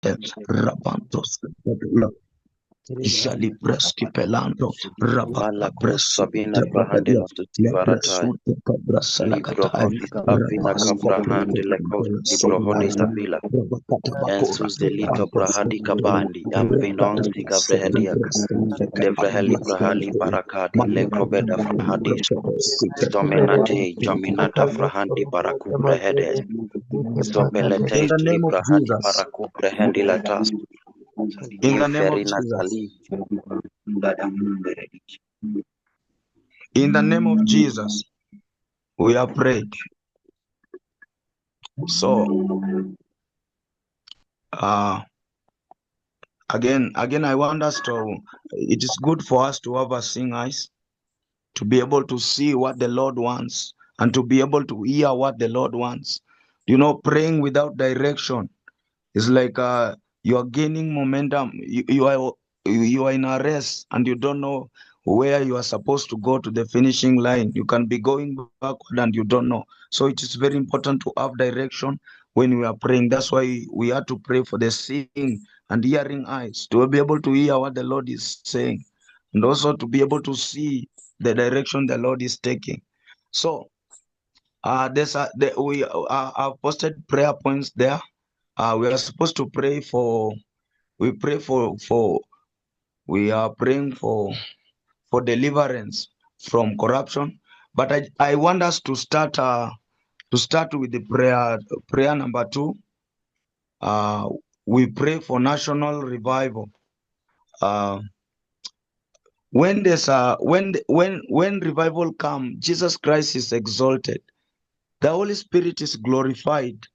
Rabantos, Jali Breski Pelando, Rabaka Malako Bresu, Sabina Tebadia, Prahandela to Tivaratai, Lebresu, Libro Tecabrasalacatai, Hodis Avina Rabasko, Caprahandele Libro Hodis Avila, Rabakatabakora, Ensus Delito Rabasko, Prahadi Kabandi, Amvinonsi Gavrehediaka, Devreheli Prahali Barakadi, Lekrobeda Frahadis, Stomenate, Jominata Frahandi Baraku Brehedes, in Zobeletes the name of Librahadi Jesus, Baraku Brehendilatas, in the name of Inferina Jesus, Sali, in the name of Jesus, we are prayed. So, again, I want us to, it is good for us to have a seeing eyes, to be able to see what the Lord wants and to be able to hear what the Lord wants. You know, praying without direction is like you are gaining momentum. You are in a race and you don't know where you are supposed to go to the finishing line. You can be going backward and you don't know. So it is very important to have direction when we are praying. That's why we have to pray for the seeing and hearing eyes to be able to hear what the Lord is saying and also to be able to see the direction the Lord is taking. So we have posted prayer points there. We are supposed to pray for. We pray for. We are praying for deliverance from corruption. But I want us to start with the prayer number 2. We pray for national revival. Uh, when there's when revival comes, Jesus Christ is exalted. The Holy Spirit is glorified.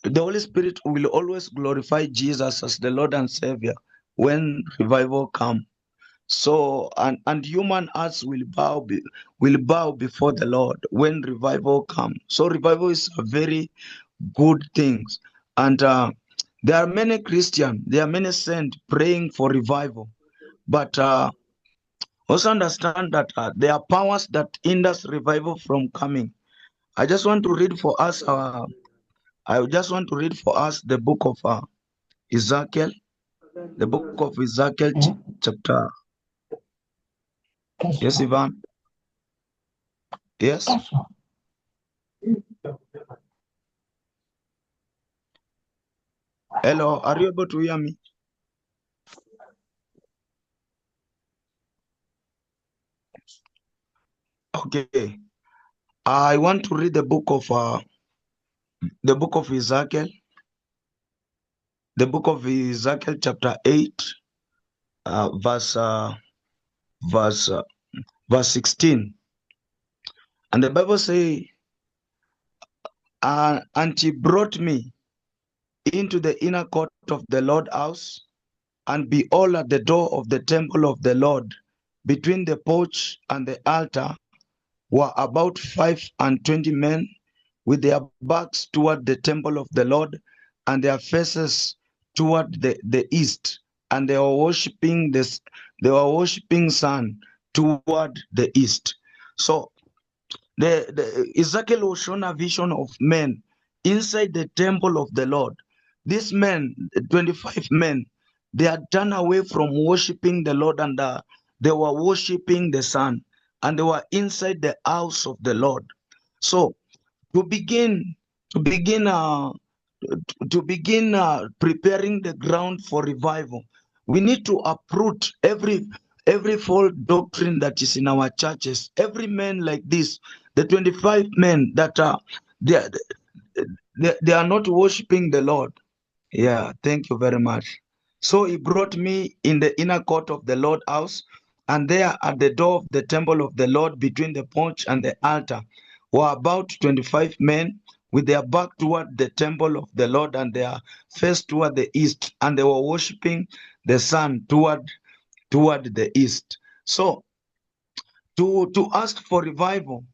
The Holy Spirit will always glorify Jesus as the Lord and Savior when revival comes. So and human hearts will bow before the Lord when revival comes. So revival is a very good thing, and there are many Christians, there are many saints praying for revival, but also understand that there are powers that hinders revival from coming. I just want to read for us. I just want to read for us the book of Ezekiel, the book of Ezekiel, chapter. Yes, Ivan. Yes. Hello. Are you able to hear me? Okay. I want to read the book of Ezekiel, the book of Ezekiel, chapter 8, verse verse uh, verse 16, and the Bible says, and he brought me into the inner court of the Lord house, and behold, at the door of the temple of the Lord, between the porch and the altar, were about 25 men with their backs toward the temple of the Lord and their faces toward the east, and they were worshiping this. They were worshiping sun toward the east. So the Ezekiel was shown a vision of men inside the temple of the Lord. These men, 25 men, they had turned away from worshiping the Lord, and they were worshiping the sun, and they were inside the house of the Lord. So to begin to begin preparing the ground for revival, we need to uproot every false doctrine that is in our churches. Every man like this, the 25 men that are they, are- they are not worshiping the Lord. Yeah, thank you very much. So he brought me in the inner court of the Lord house, and there at the door of the temple of the Lord, between the porch and the altar, were about 25 men with their back toward the temple of the Lord and their face toward the east, and they were worshiping the sun toward the east. So to ask for revival,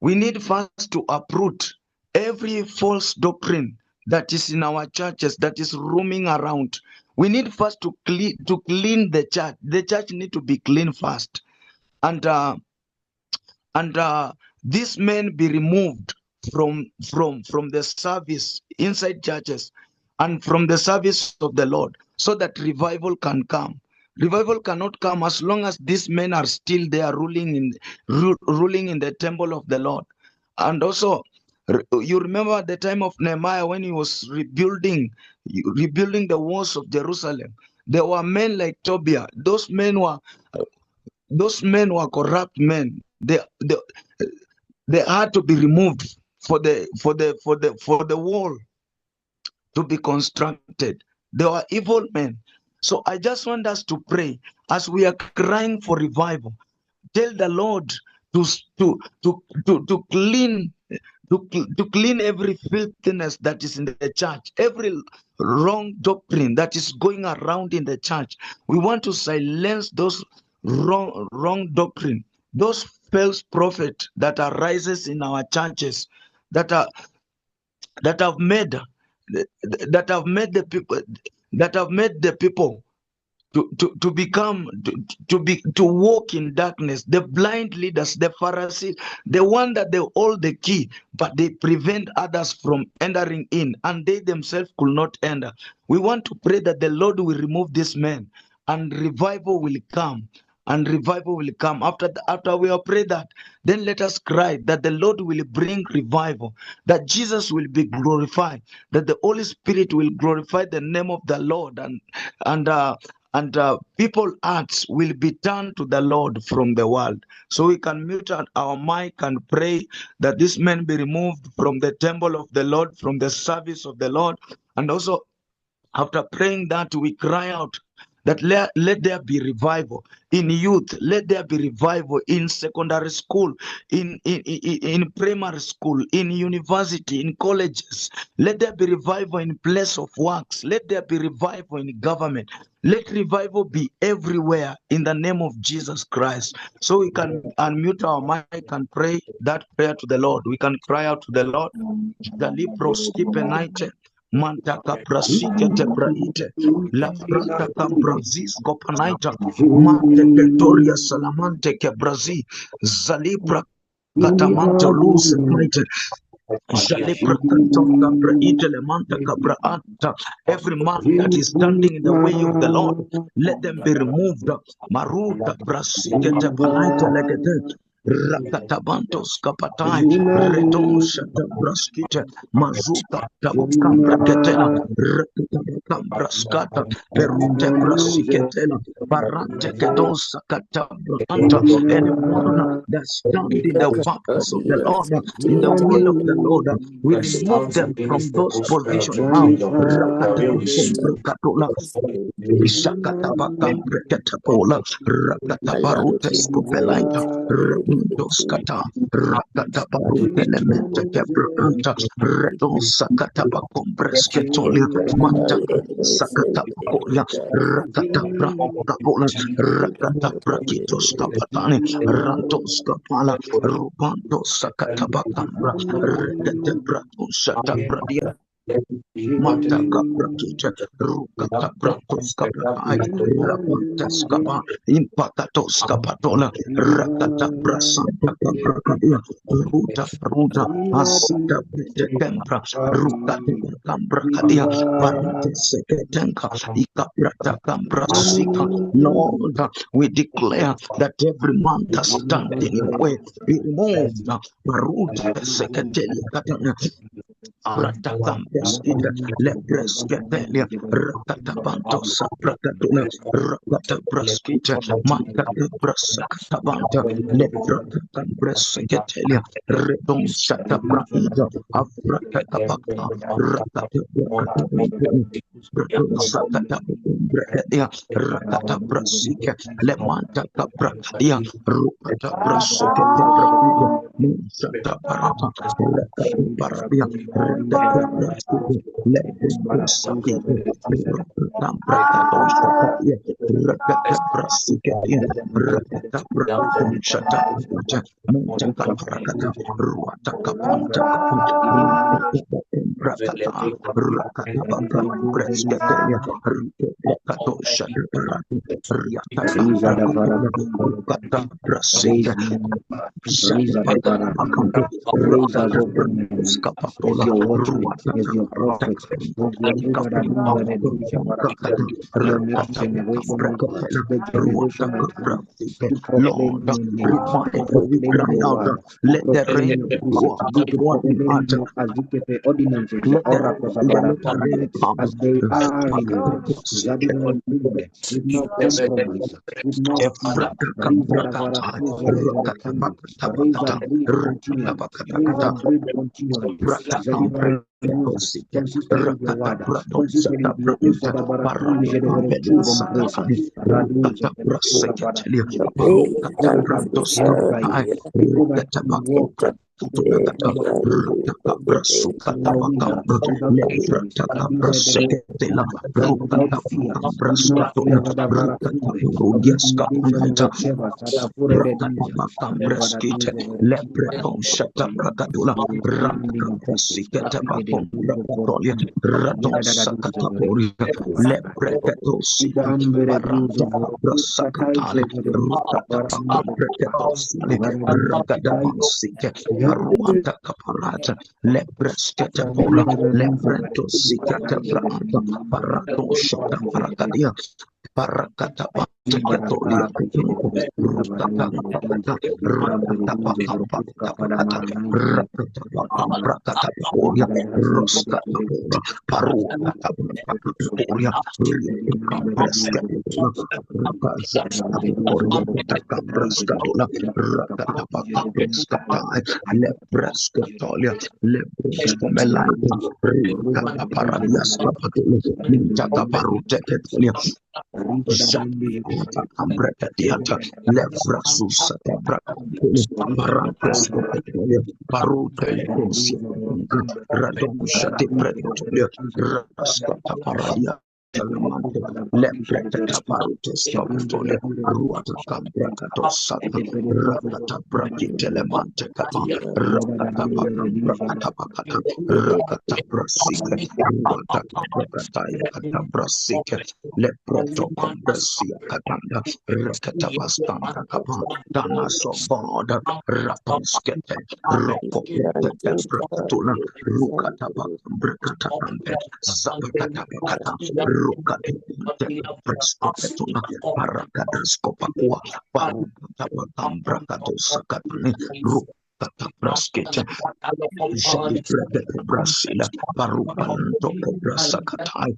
we need first to uproot every false doctrine that is in our churches, that is roaming around. We need first to clean the church. The church need to be clean first, and these men be removed from the service inside churches. and from the service of the Lord, so that revival can come. Revival cannot come as long as these men are still there ruling in the temple of the Lord. And also, you remember the time of Nehemiah when he was rebuilding the walls of Jerusalem. There were men like Tobiah. Those men were corrupt men. They had to be removed for the wall to be constructed. They were evil men. So I just want us to pray as we are crying for revival. Tell the Lord to clean every filthiness that is in the church, every wrong doctrine that is going around in the church. We want to silence those wrong doctrine, those false prophets that arises in our churches, that have made the people to walk in darkness. The blind leaders, the Pharisees, the one that they hold the key, but they prevent others from entering in, and they themselves could not enter. We want to pray that the Lord will remove these men, and revival will come. And revival will come. After we have prayed that, then let us cry that the Lord will bring revival, that Jesus will be glorified, that the Holy Spirit will glorify the name of the Lord, and people's hearts will be turned to the Lord from the world. So we can mute our mic and pray that these men be removed from the temple of the Lord, from the service of the Lord. And also, after praying that, we cry out that let there be revival in youth, let there be revival in secondary school, in primary school, in university, in colleges. Let there be revival in place of works. Let there be revival in government. Let revival be everywhere in the name of Jesus Christ. So we can unmute our mic and pray that prayer to the Lord. We can cry out to the Lord. The Lipros Kipenite. Mantaka prasike te praite la prata ka brazis kopanaita mante petoria salamante ke brazi zalipra katamanta luz praite zalipra katonga praite le manta kabraata. Every man that is standing in the way of the Lord, let them be removed. Maruta prasike te panaita legete Rakatabantos kapatai redon shata braskite mazuka tabaka braketena rakatabaka braskata perute brasiketena parante kedosa katabranta. Anyone that stand in the purpose of the Lord, in the will of the Lord, we remove them from those positions now. Rakatabakombrakatola Ishakatabakam Breketapola Rakatabarute Scopelaita Redoskata Rakatabarute Elementa Cabranta Redon Sakatabakom Bresketoli Manta Sakatabakola Rakatabrakola Rakatabrakitos Kapatani Rantos Kapala Rubanto Sakatabakambra Reketebrato Satabradia Mata kaprakita ruka kapratos kaprakai rapantas kapa impakatos kapatola rakata prasanta kaprakadia ruta asita kempra ruka kamprakadia parante seketenka ikaprata kamprasika. Lord, we declare that every man that stands in your way be removed. Paruta seketelia katana Ratakambeskita, Lebreskatelia, Rakatabanto Saprakatuna, Rakatabraskita, Makata Brasakatabanta, Lebrakatambreskatelia, Redon Shatabraida, Afrakatapaka, Rakatabrakatabantuni, Redon Sakatabrakatia, Rakatabrasika, Lemanta Kabrakatia, Rukatabrasakatabrakida, Shatabarata, Rakatabradia, Brakata, Rakata Baka, Breskataya, Rakato Shadapara, Riata Riza da Brakata, Varakunda, Rukata raise Brasika, men, raise the Shadapaka, Varakunda, raise us Rakata over men, as Skapatola, your watchmen, Ruata as your prophets, as your Riva da Dunda de Dusha Rakata, Varakunda, your next Rakata generation, O God, Brakata, the Ruata generation that comes Brasika, to proclaim Lord, your name, to revival, we proclaim cry your out, word, to let the proclaim rain your pour, precepts, good to one in proclaim heart, your Azikepe ordinances, the let the oracles of let the rain Varakunda, come. as they are in you, Zadina with no compromise, with no fear. Riza da Rakata, Varakuza de Verakanda, raise a breed continually, raise a breed continually. Zadina Nusa, consistent with your word, consistent with your Usa da Barakuza de very truth and grace. Raduza de Kura Barakanda, people that have been held by you, people that can walk in the freedom of your river without compromise. Radiza de without fear, without fear of the Barakume, of intimidation or whatever. Sadafure Bedija, the Breskite, Barakuza de Lebreton, Shata Brakadula, Standing Rakata of people, Brasikata the Bakum Kuza Brakatolia, Borokume, Radon Yadadaduza Sakatapori, Lebrekato Sika, Idambere Duza Barata Borokuta Brasakatale, Taita de Rukata Bakum Barakume, Brekato Sile, Varadiza Rakadaban Sike, Taita. Paruanta Caparata, Lebreskata Pola, Lebrento Sikata Branta, Parato Shata Parakadia, Parakata Teketolia, Rukata Pakata, Rakata Pakata Pakata, Rakata Pakata Pakolia, Roskata Pora, Parukata Pakatolia, Breskatola, Rakazata Pakolia, Takabraskatola, Rakata Pakabreskata, Lebreskatolia, Lebreskomelite, Rikata Paradias Kapatolia, Mintaka Paruteketolia, Ambretiata, Levrasus, Bracantele, Barantos, Parutele, Radon Shate Predatolia, Rascata Paradia. Telemante, Leprecata Parutus, Capitolia, Ruata Cambracato Sata, Rakata Braki Telemante Capa, Rakata Pacam Bracata Pacata, Rakata Brasica, Ruata Bracataya Cata Brasica, Leproto Combrasia Catanda, Rakata Bastanta Capa, Damas of God, Rapanskete, Rocco Bracatula, Rukata Pacam Bracata Cambe, Zapacata Pacata. Rukate Presto Petuna Paracadasco Pacua Paruta Bracado Sacatane Rukata Braskete Jali Brasila Parupanto Brasakatai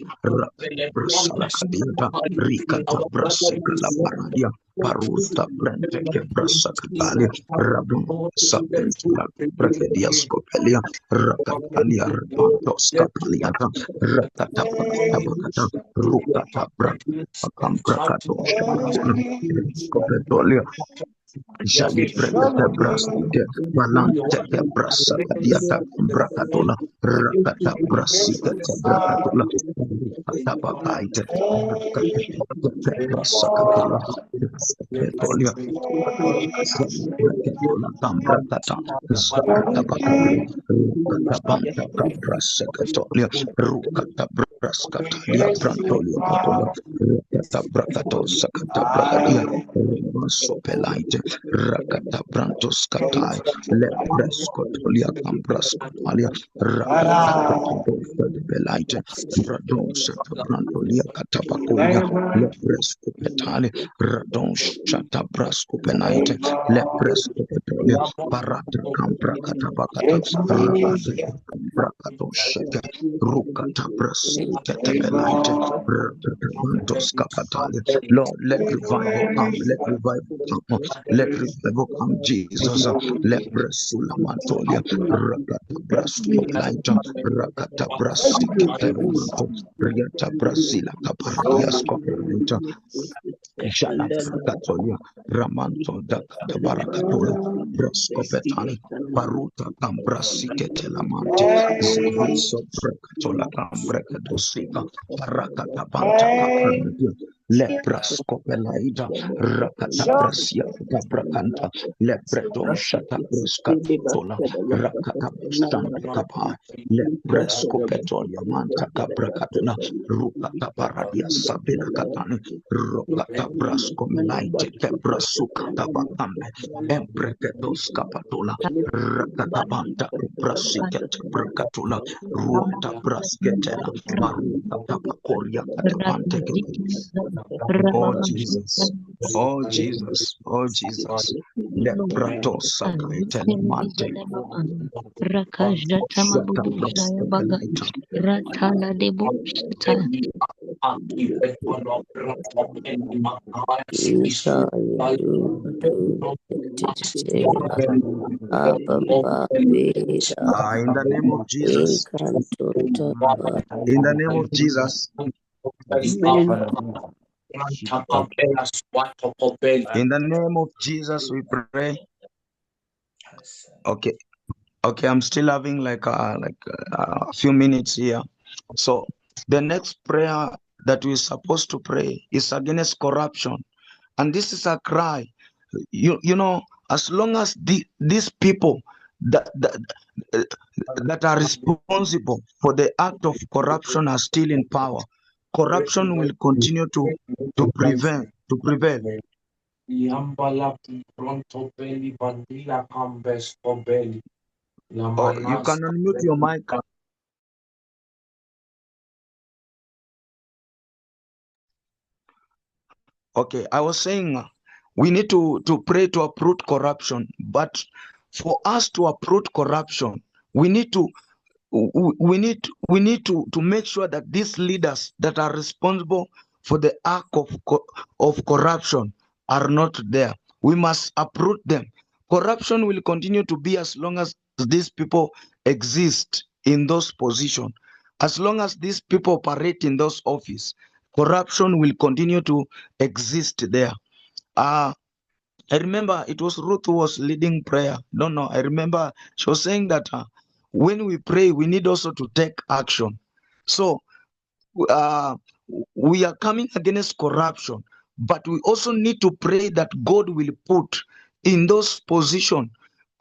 Brasila Cadiata Ricata Brasica La Paradia Paruta Brente Brasacatali Rabun Sapentula Prevedia Scopelia Rakatalia Repantos Cataliata Rakata Bakata Rukata Brakam Brakato Scopetolia Jali Brekata Brasike Balante Brasaka Diata Brakatola Rakata Brasika Brakatola Tabakaite Brasakatola Petolia Brakatola Tambrakata Zakata Bakatola Rukata Banta Brasakatolia Rukata Braskatalia Brantolia Patola Rukata Brakato Sakata Brakadia Sopelite Rakata Brantos Katai Leprescotolia Cambrascotalia Rakata Belite Radon Shata Brantolia Catapacolia Leprescopetali Radon Shata Brascopenite Leprescopetolia Parata Campra Catabacata Rakata Brakato Shata Rukata Brasita Belite Rakata Brantos Capatali. Lord, let revival come, let revival come. Let revival come, Jesus. Let Brasula Mantolia, Rakata Brasulaita, Rakata Brasika, Riata Brasila, Caparadia Scopelita, Jala Katolia, Ramanto da Barakatola, Brascopetani, Baruta Cambrasike Telamante, Ziviso Bracatola Cambrecadosica, Parakata Banta Leprascopelaida, Rakata Brasia, Gabrakanta, Lepredo Shata Bruscatola, Rakata Brustandicapa, Leprescopetolia Manta Cabracatuna, Rukata Paradia Sabina Catani, Rokata Brascomelaite, Kebrasukata Batambe, Embreketos Capatola, Rakata Banta, Brasiket Bracatula, Ruata Brasketela, Marukata Bacoria Catapante. Oh Jesus, oh Jesus, oh Jesus. Leprato sakai telemante. Rakajata Shata mabubu saya baga braskopelaita. ratala debo shata In the name of Jesus. In the name of Jesus. In the name of Jesus we pray. Okay. Okay, I'm still having like a few minutes here. So the next prayer that we're supposed to pray is against corruption. And this is a cry. You know, as long as these people that are responsible for the act of corruption are still in power, corruption will continue to prevail. Oh, you can unmute your mic. Okay, I was saying we need to pray to uproot corruption, but for us to uproot corruption, we need to make sure that these leaders that are responsible for the act of corruption are not there. We must uproot them. Corruption will continue to be as long as these people exist in those positions. As long as these people operate in those offices, corruption will continue to exist there. I remember it was Ruth who was leading prayer. No, I remember she was saying that when we pray, we need also to take action. So we are coming against corruption, but we also need to pray that God will put in those positions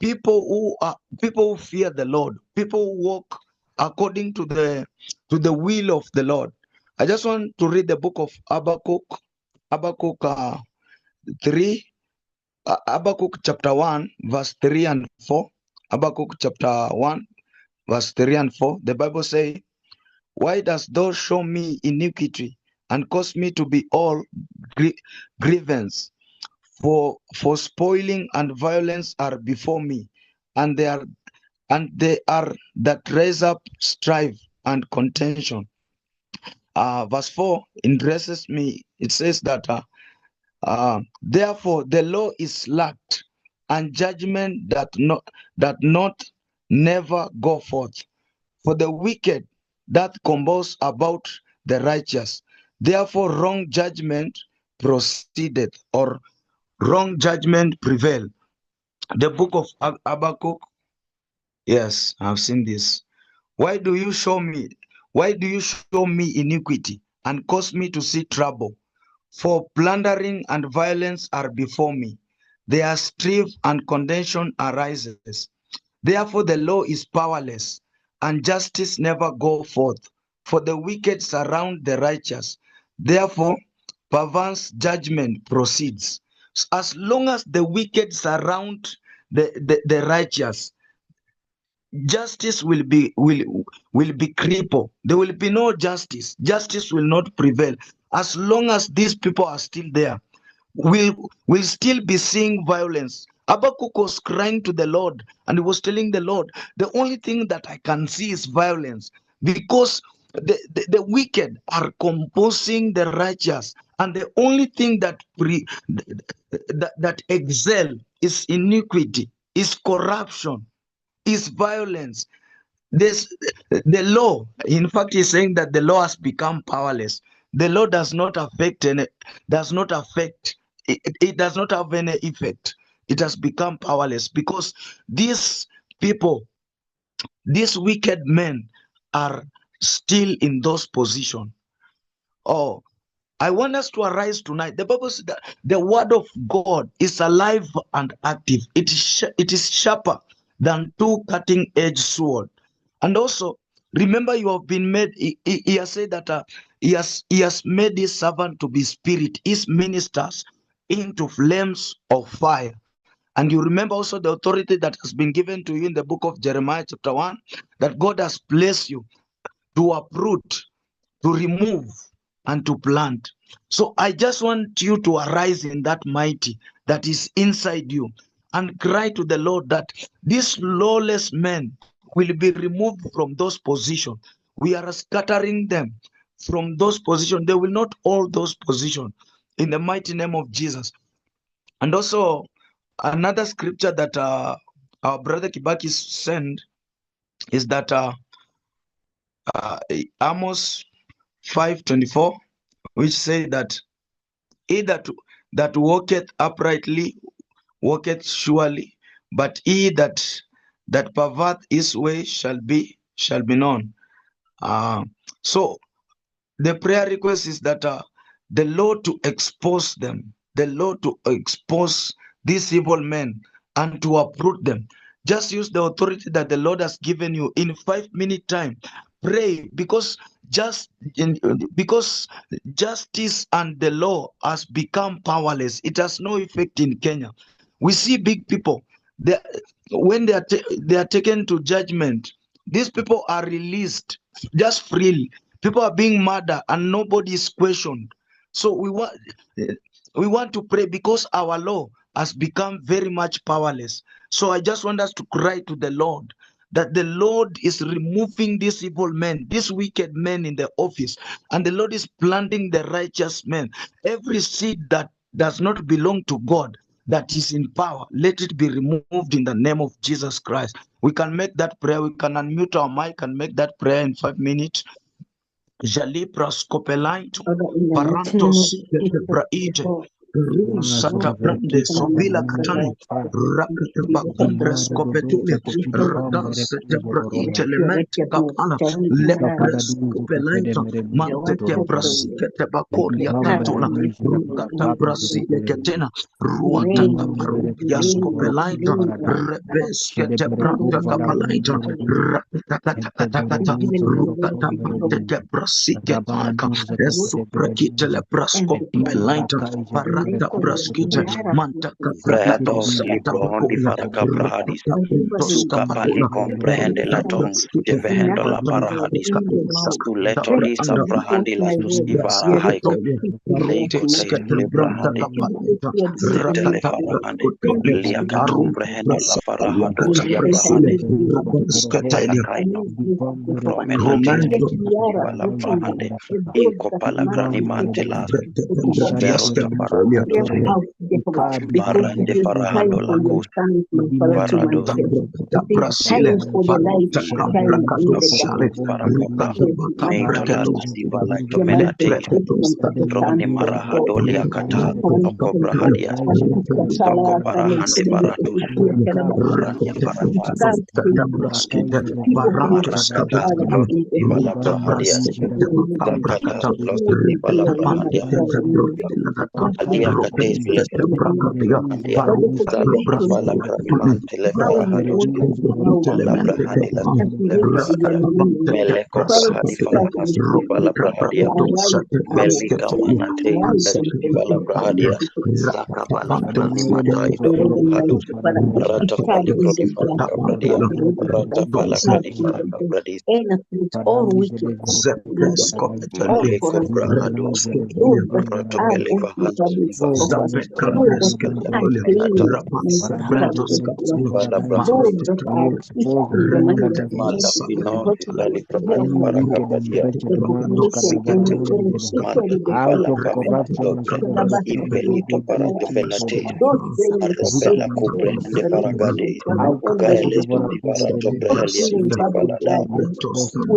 people who fear the Lord, people who walk according to the will of the Lord. I just want to read the book of Habakkuk 3, Habakkuk chapter 1, verse 3 and 4. Habakkuk chapter 1, verse 3 and 4. The Bible says, "Why dost thou show me iniquity and cause me to be all grievance? For spoiling and violence are before me, and they are that raise up strife and contention." Verse 4 interests me. It says that therefore the law is lacked, and judgment that not never go forth. For the wicked that compass about the righteous, therefore wrong judgment proceeded, or wrong judgment prevail. The book of Habakkuk. Yes, I've seen this. Why do you show me iniquity and cause me to see trouble? For plundering and violence are before me. Their strife and contention arises. Therefore the law is powerless, and justice never go forth. For the wicked surround the righteous. Therefore perverse judgment proceeds. As long as the wicked surround the righteous, justice will be crippled. There will be no justice. Justice will not prevail. As long as these people are still there, we'll still be seeing violence. Habakkuk was crying to the Lord, and he was telling the Lord, the only thing that I can see is violence, because the wicked are composing the righteous, and the only thing that excel is iniquity, is corruption, is violence. The law, in fact, is saying that the law has become powerless. The law does not affect it does not have any effect. It has become powerless because these people, these wicked men, are still in those positions. Oh, I want us to arise tonight. The Bible says that the word of God is alive and active. It is sharper than two cutting-edged sword. And also, remember, you have been made. He has said that he has made his servant to be spirit, his ministers into flames of fire. And you remember also the authority that has been given to you in the book of Jeremiah chapter 1, that God has placed you to uproot, to remove, and to plant. So I just want you to arise in that mighty that is inside you and cry to the Lord that these lawless men will be removed from those positions. We are scattering them from those positions. They will not hold those positions in the mighty name of Jesus. And also another scripture that our brother Kibaki sent is that Amos 5:24, which say that he that walketh uprightly walketh surely, but he that pervert his way shall be known. So the prayer request is that the Lord to expose them, the Lord to expose these evil men and to uproot them. Just use the authority that the Lord has given you in 5 minute time. Pray, because justice and the law has become powerless. It has no effect in Kenya. We see big people, when they are taken to judgment, these people are released just freely. People are being murdered and nobody is questioned. So we want to pray, because our law has become very much powerless. So I just want us to cry to the Lord that the Lord is removing these evil men, these wicked men in the office, and the Lord is planting the righteous men. Every seed that does not belong to God, that is in power, let it be removed in the name of Jesus Christ. We can make that prayer. We can unmute our mic and make that prayer in 5 minutes. Jalibra scopelaito, parantos braite, Sata brande sovila katani, rakata bakumbre scopetule, radas te braite element kapala, lepres scopelaito, mantete brasike te bakoria katula, rukata brasile ketena, ruata kaparukia scopelaito, rebeske te branda kapalaito, rakata kata, rukata mantete brasike taka, esuprakite le brascopelaito, Parata braskite manta Brehato kapratos librohondi tabakola faraka brahadis. rapatos Suka pali kapakola comprehende la tong. Devehendo la parahadis. Suleto lisa brahandi la tusivara haiko. Leiko te librahandi. Zete le farahande. Liakatum brehendo la farahados ya brahande. Pala kaino. Promenate la brahande. Inko pala grani mantelas. Veroto parahados. Marande farahando la kus. Varados. Brasile parata brakato shale Parakapa. Meitolas sivala tomenate. Roni marahado liakata. Oko brahadias. Stoko parahande baratus. Rande paratas. Baratus kata sivala brahadias. Zakata los sivala brahadias. Alia kates les andia. Zale sivala brahman telefarahadus. Onda brahani las lebrahada. Meleko brahadi farakas sivala brahadia. Melika manate las sivala brahadia. Zaka pali grani matai doru hadus. Rata pali grodi faraka bradia. Rata pala grani faraka bradis. Maliko brahadus. Rato peliva hadus. Vala brahadi. Manda pino lali brahadi faraka bradia. Sikete. Manda kupala kamena dobre. Impelito para develate. Arropela cubre de faragade. Gaeles di para dobre helia di palada.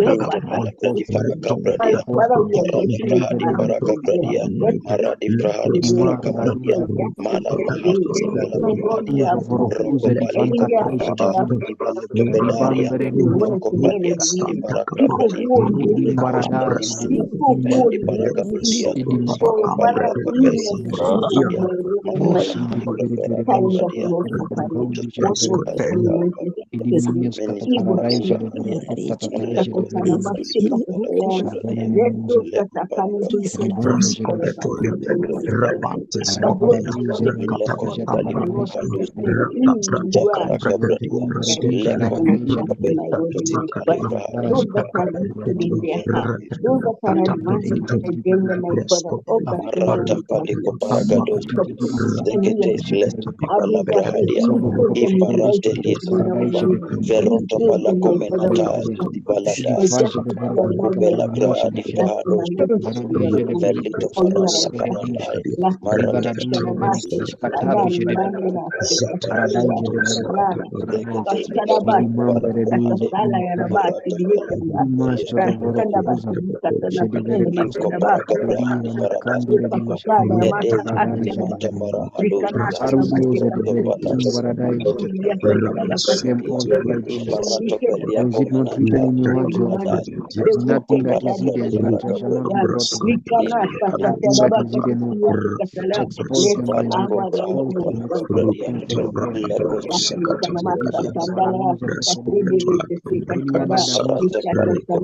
Inte pala bradi faraga bradia. Maradi brahadi maradi brahadi Barakabradia, Malabrahatus, Malabrahadia, Rokopalia Kabrahata, Ivaluto Benaria, Rokopalia Kadibarakradia, Ikospelima, Mendi Barakabradia, Malrakopelima Brahadia, Malrakopelima Ruto Veronto Palacomenata, Balada, Bella Bra di Brado, Velito Farasa Carandai, nothing that is hidden that shall not be brought to light. Nothing that is hidden will expose them and expose them, expose them to the glory. Any one that does not speak, someone that does not preach, someone that does not stand in the truth, someone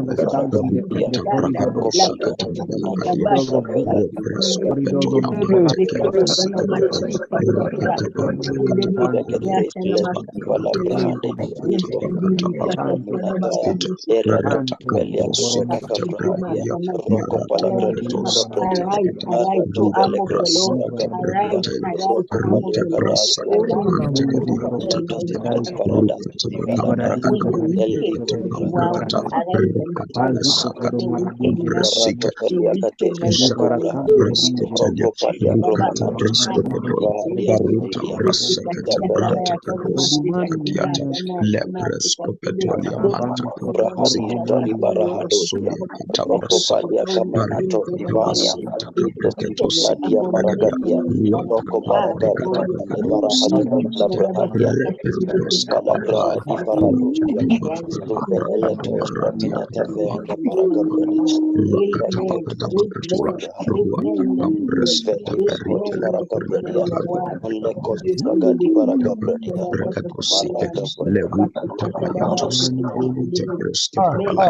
that stands in the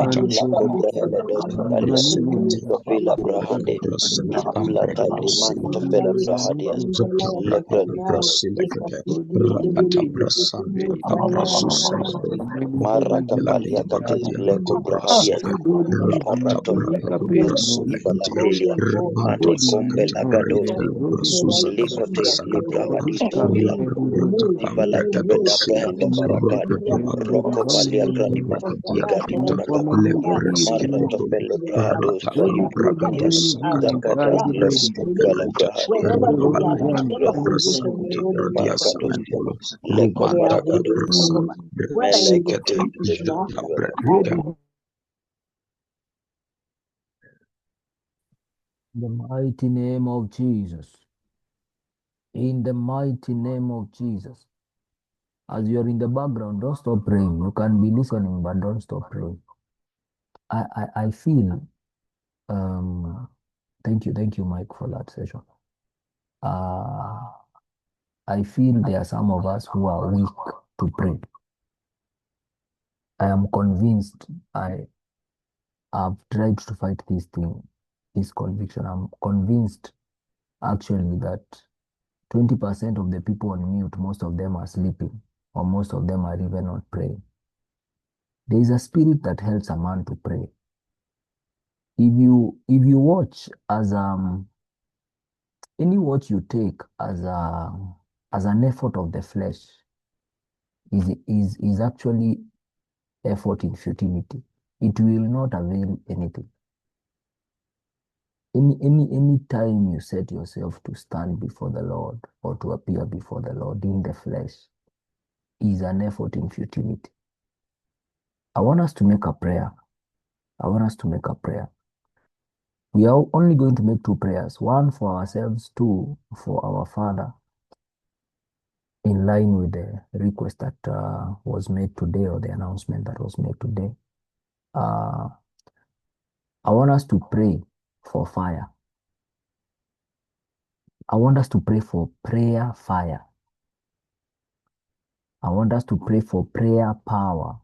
corridors of in the mighty name of Jesus. In the mighty name of Jesus. As you're in the background, don't stop praying. You can be listening, but don't stop praying. I feel, thank you, Mike, for that session. I feel there are some of us who are weak to pray. I am convinced I have tried to fight this thing, this conviction. I'm convinced actually that 20% of the people on mute, most of them are sleeping, or most of them are even not praying. There is a spirit that helps a man to pray. If you watch as any watch you take as an effort of the flesh is actually effort in futility. It will not avail anything. Any time you set yourself to stand before the Lord or to appear before the Lord in the flesh is an effort in futility. I want us to make a prayer. I want us to make a prayer. We are only going to make 2 prayers, one for ourselves, 2 for our Father, in line with the request that was made today, or the announcement that was made today. I want us to pray for fire. I want us to pray for prayer fire. I want us to pray for prayer power.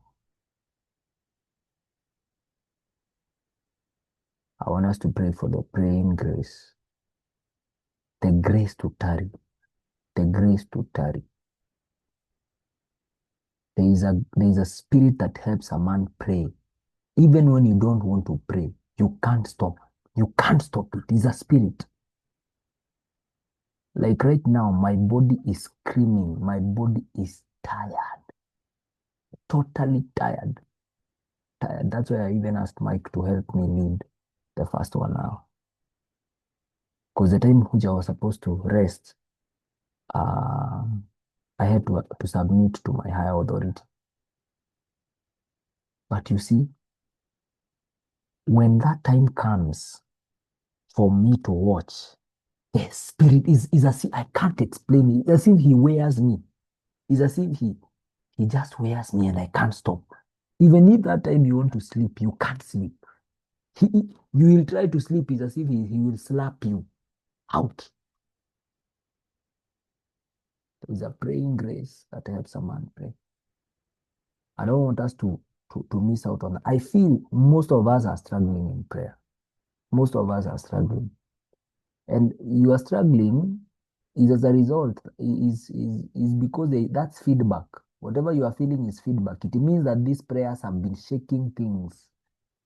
I want us to pray for the praying grace. The grace to tarry. The grace to tarry. There is a spirit that helps a man pray. Even when you don't want to pray, you can't stop. You can't stop it. It's a spirit. Like right now, my body is screaming. My body is tired. Totally tired. Tired. That's why I even asked Mike to help me lead the first 1 hour. Because the time which I was supposed to rest, I had to submit to my higher authority. But you see, when that time comes for me to watch, the spirit is as if I can't explain it. It's as if he wears me. It's as if he just wears me and I can't stop. Even if that time you want to sleep, you can't sleep. You will try to sleep. It's as if he will slap you out. There is a praying grace that helps a man pray. I don't want us to miss out on that. I feel most of us are struggling in prayer. Most of us are struggling. And you are struggling is as a result, is because that's feedback. Whatever you are feeling is feedback. It means that these prayers have been shaking things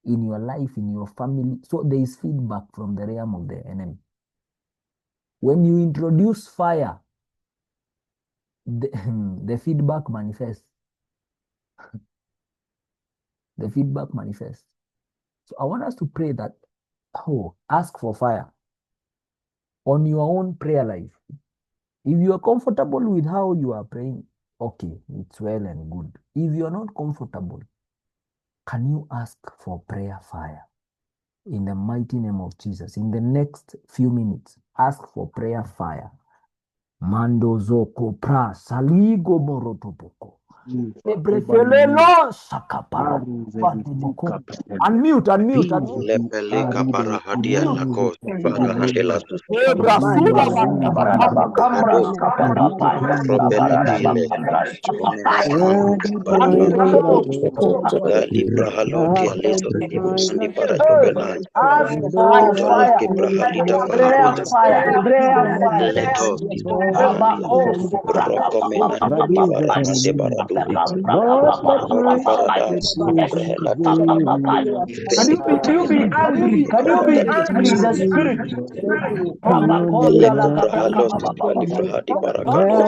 in your life, in your family. So there is feedback from the realm of the enemy. When you introduce fire, the feedback manifests. The feedback manifests. So I want us to pray that, ask for fire on your own prayer life. If you are comfortable with how you are praying, okay, it's well and good. If you are not comfortable, can you ask for prayer fire? In the mighty name of Jesus, in the next few minutes, ask for prayer fire. Mando zoko pra saligo morotopoko. Unmute. Lepeleka parahadia lako parahatela robelitile libra halotia leso andi paratobelai toleke prahalita faharuta leto rokomena divarahande baradu paradai helati Can you be angry? Can you be angry in the spirit? Lekoprahalos Alifrahadi Barakadi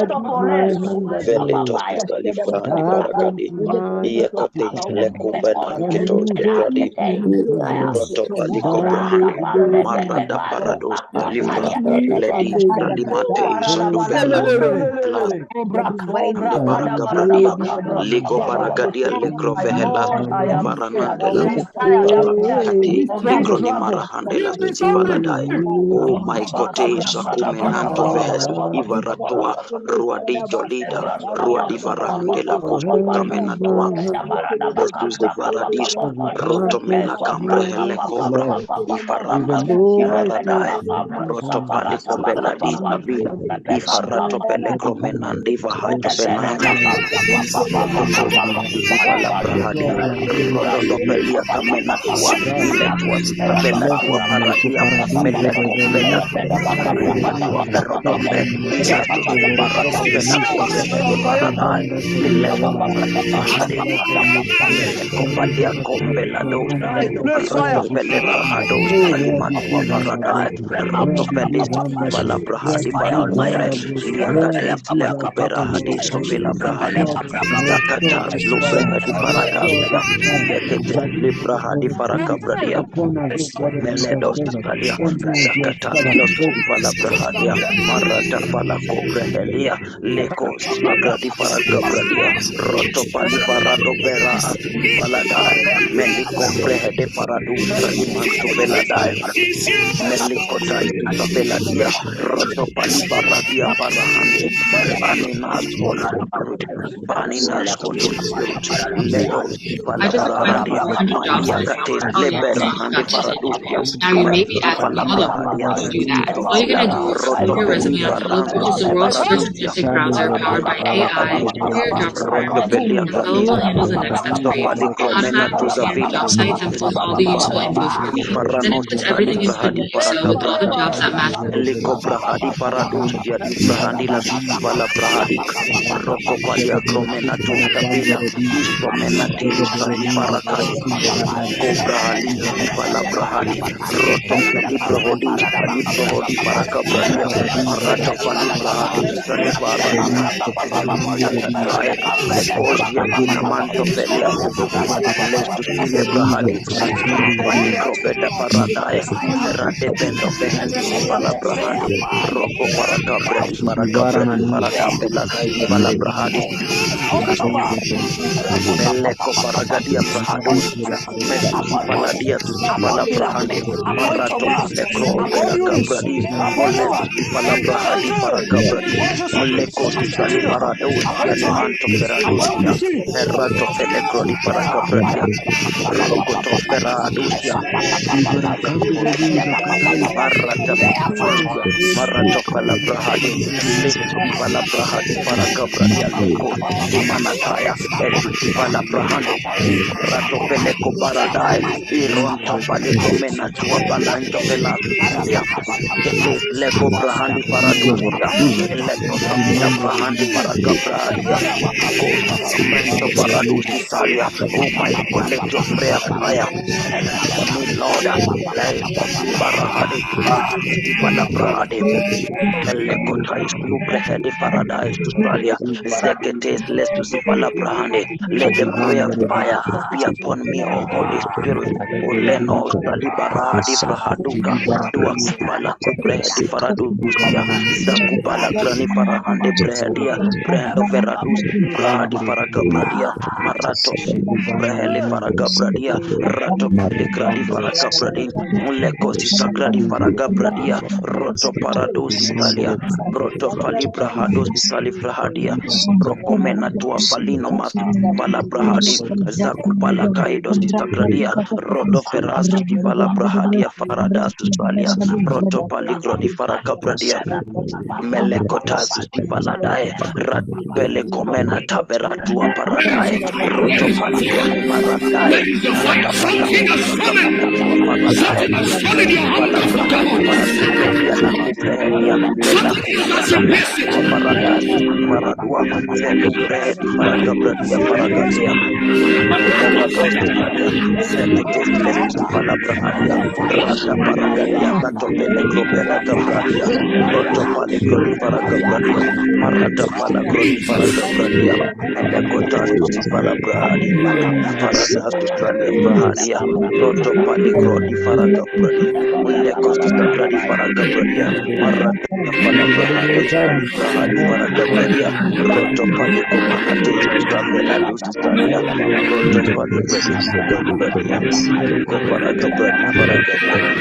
Veletos Alifrahadi Barakadi Iakati Lekumbena Ketos Kepradi Protopali Koprahadi Marada Parados Alifra Ledi Alimate Satuvela de Barakabradia Ligo Baragadia Lekrovehela Varanandela Hati Lekroni Marahandela Valadai. Oh my God, Sakumenanto Vehes, Ivaratua, Ruadi Jolida, Ruadi Varandela Costa Camenatua, Jesus de Varadis, Rotomena Cambre Hele Cobra, Ivarana, Ivaradai, Rotopalico Beladi Tabi, Ivarato Pelecromenandi Vahato Benai, Ivala Prahadia, Rodoto Pelia Camenatua, Iletua, Velatua Paradia. Melekombeda Rumatua Verotombe Iatus Baratopela Kovele de Paradai Lekombahade Melekopalia Kombela Dosa Rotopele Prahados Alimatua Paradai Rotopelis Vala Prahadi Barakombre Iagade Lekopera Hadis Vila Prahadi Zakata Lubrehadi Paradashia, Zekete Librahadi Farakabradia, Meledos Italia, Zakata Los Palabrahadia, Marata Falacobrehelia, Lecos Agradi Farakabradia, Roto Palifarado Vera Paladai, Melico Brehede Paradus Salimanto Veladai, Melikotai Tabeladia, Roto Palibaradia Parahande, Baninas Holy Spirit, Baninas Holy Spirit, Ledos I just applied for Palabrahadia, 400 jobs last Mandiakates month. Oh yeah, I Leberahande got tested. Paradusia, Now you may be Mesto asking, hold up, Palabrahadia, how do you do that? All you Listosia, gotta do is Roto upload your resume on Fellow, Pelivarando which is the world's first Separadusia, agentic browser powered by AI, enter your job Roto requirements, Velia and Fellow will handle the next steps for you. Topalincromena Automatically scan Tuzavila, job sites and pulls all the useful info for me. Then it Paranosi puts everything into the Salibrahadi DSO with all the jobs that match. Eliko Brahadi Paradusia di Brahandi la Vala Brahadi Rocco Palia Cromena Tusta Vila Istomena Tilista di Parakadi Cobrahali di Vala Brahadi Roto Librahodi Librahodi Parakabradia Marata Fali Brahadi Salivaradi Tatataya Lecosia Dinamanto Feliate Lestu Stile Brahadi Panicro Veda Paradaya Rade Bendo Vehendi Palabrahadi Rocco Paracabra di Paracabela di Valabrahadi Meleko Paragadia Brahadosia Mesusi Paladia Susi Palabrahande Marato Pellecro Vera Cabradi Molesusi Palabrahadi Paracabradi Moleko Sisali Parados Salimanto Feradosia Merato Pellecro di Paracabradia Rocoto Feradosia Marata Falasia, Marata Falabrahadi, Lesuki Falabrahadi Paragabradia Leko, Simanataya, Esuki Falabrahande, Rato Peleco Paradai, Ironto Palicromena Tua Balanto Velasusia, Ketes Lego Brahandi Paradusia, Leto Sapila Brahandi Paragabradia, Mento Paradusi Salia, oh my God, let your prayer fire. For me, Lord, Barahade, Palabrahade, Melekotais, Lubrehede, Paradise, to Stalia, Zeketes, Lestusi Palabrahade. Let the prayer fire be upon me, O Holy Spirit. O Leno, Salibaradi, Brahaduka, Duakupala, Kubrehedi, Faradusia, Zakupala, Grani, Parahande, Brehedia, Brehendo, Veradus, Brahadi, Faragabradia, Marato, Brehele, Faragabradia, Rato, Peligradi, Faragabradi, Mulekosi, Sagradi, Faragabradia, Roto, Paradosi, Salia, Broto, Palibrahadosi, Salifrahadia, Rocomena, Tua, Falino, Masu, Palabrahadi, Zakupala, Kaidosi, Sagradia, Rodo, Ferasus, Palabrahadia, Faradas, Salia, Roto, Paligrodi, Faragabradia, Melekotazus di Paladae, Radbele Comena Taberatua Paradae, Roto Paligroni Paradae, Ratapala Tua Paradae, Palabrahadi Paradusia, La Cubrehedia, La Cubrana Tua Paradae, Maradua, Zelubre di Faragabradia Paragadia. Levados Italia, Zekites Lestus Palabrahadia, Rata Paragadia, Gato Pelecro Peragabradia, Roto Palicro di Faragabradia, Marata Palacro di Faragabradia, Melecotatus di Palabrahadi, Paradastus Prahadia, Roto Palicro di Faragabradia, Mulecos di Sagra di Faragabradia, Marata Palabrahade, Librahadi Faragabradia, Roto Palico Manates, Stavela Lustalia, Roto Paligradi Faragabradia, Melico Paragabradi Faragabradia,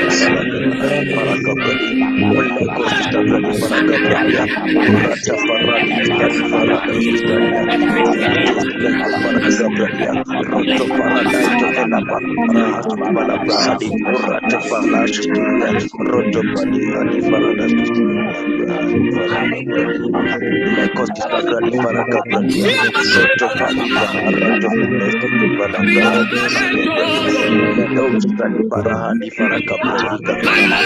Paragabradi, Molecos di Sagra di Faragabradia, Rata Faradi Stadi Faradas Stadia, Zekites Leco Paragabradia, Roto Paradaito Vela Parahas Palabrahadi, Rata Falash Studia, Roto Palihadi Faradas Faragabradi, Lecos di Sagra di Faragabradia, Roto Palibra, Rato Fenesto di Palabrahadi Faragabradia, Meledos Talibarahadi Faragabradi Gabradi,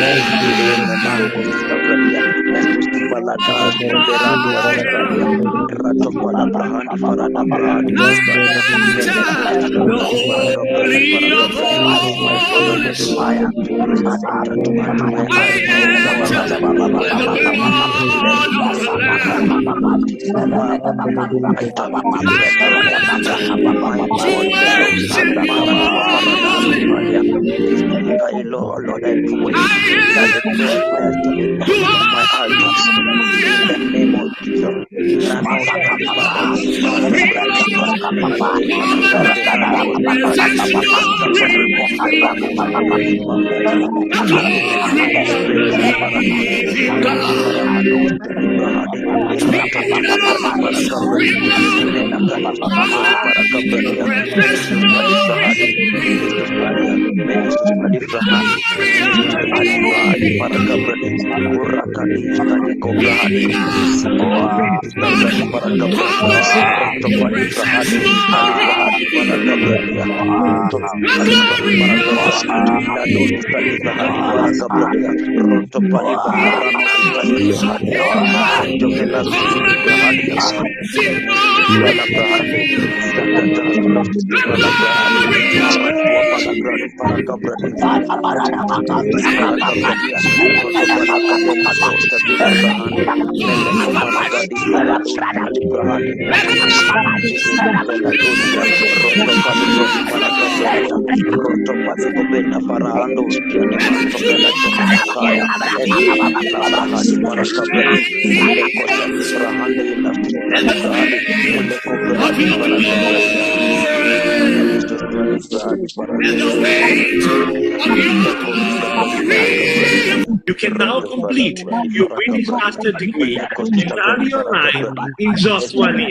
Menacos di Sagradia, Mestus di Paladas, Verandi Astalia, Rato Palabrahadi Farada Brahadi Astalia, Melecos di Sagradi Faragabradi Faragabradi, my God, Lord, I pray that the fresh fire start to burn in my altars in the name of Jesus. Ranos Kalibaros Parabradi Paranos Ranos You can now complete your British Master degree entirely online in just 1 year.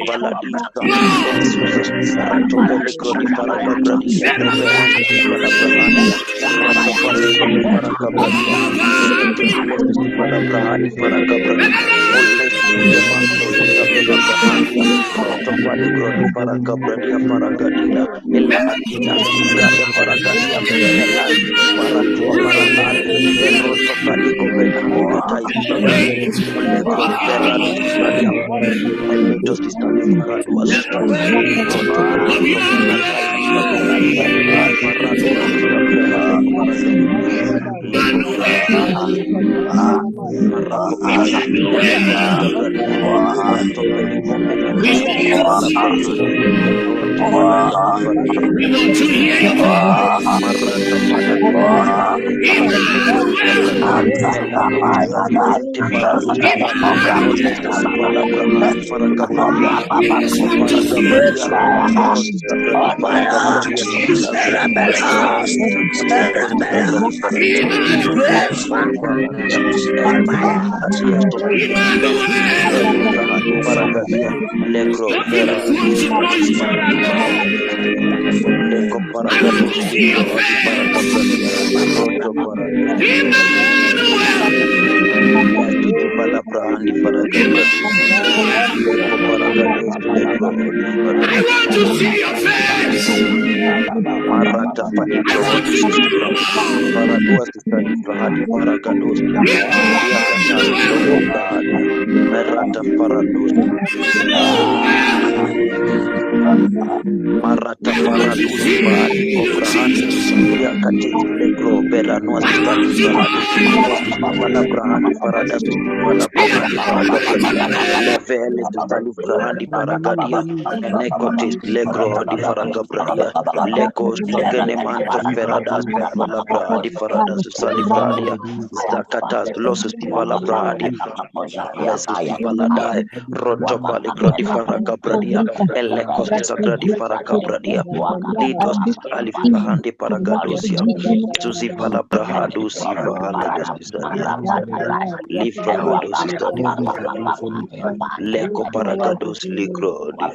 Leko paragados ligro di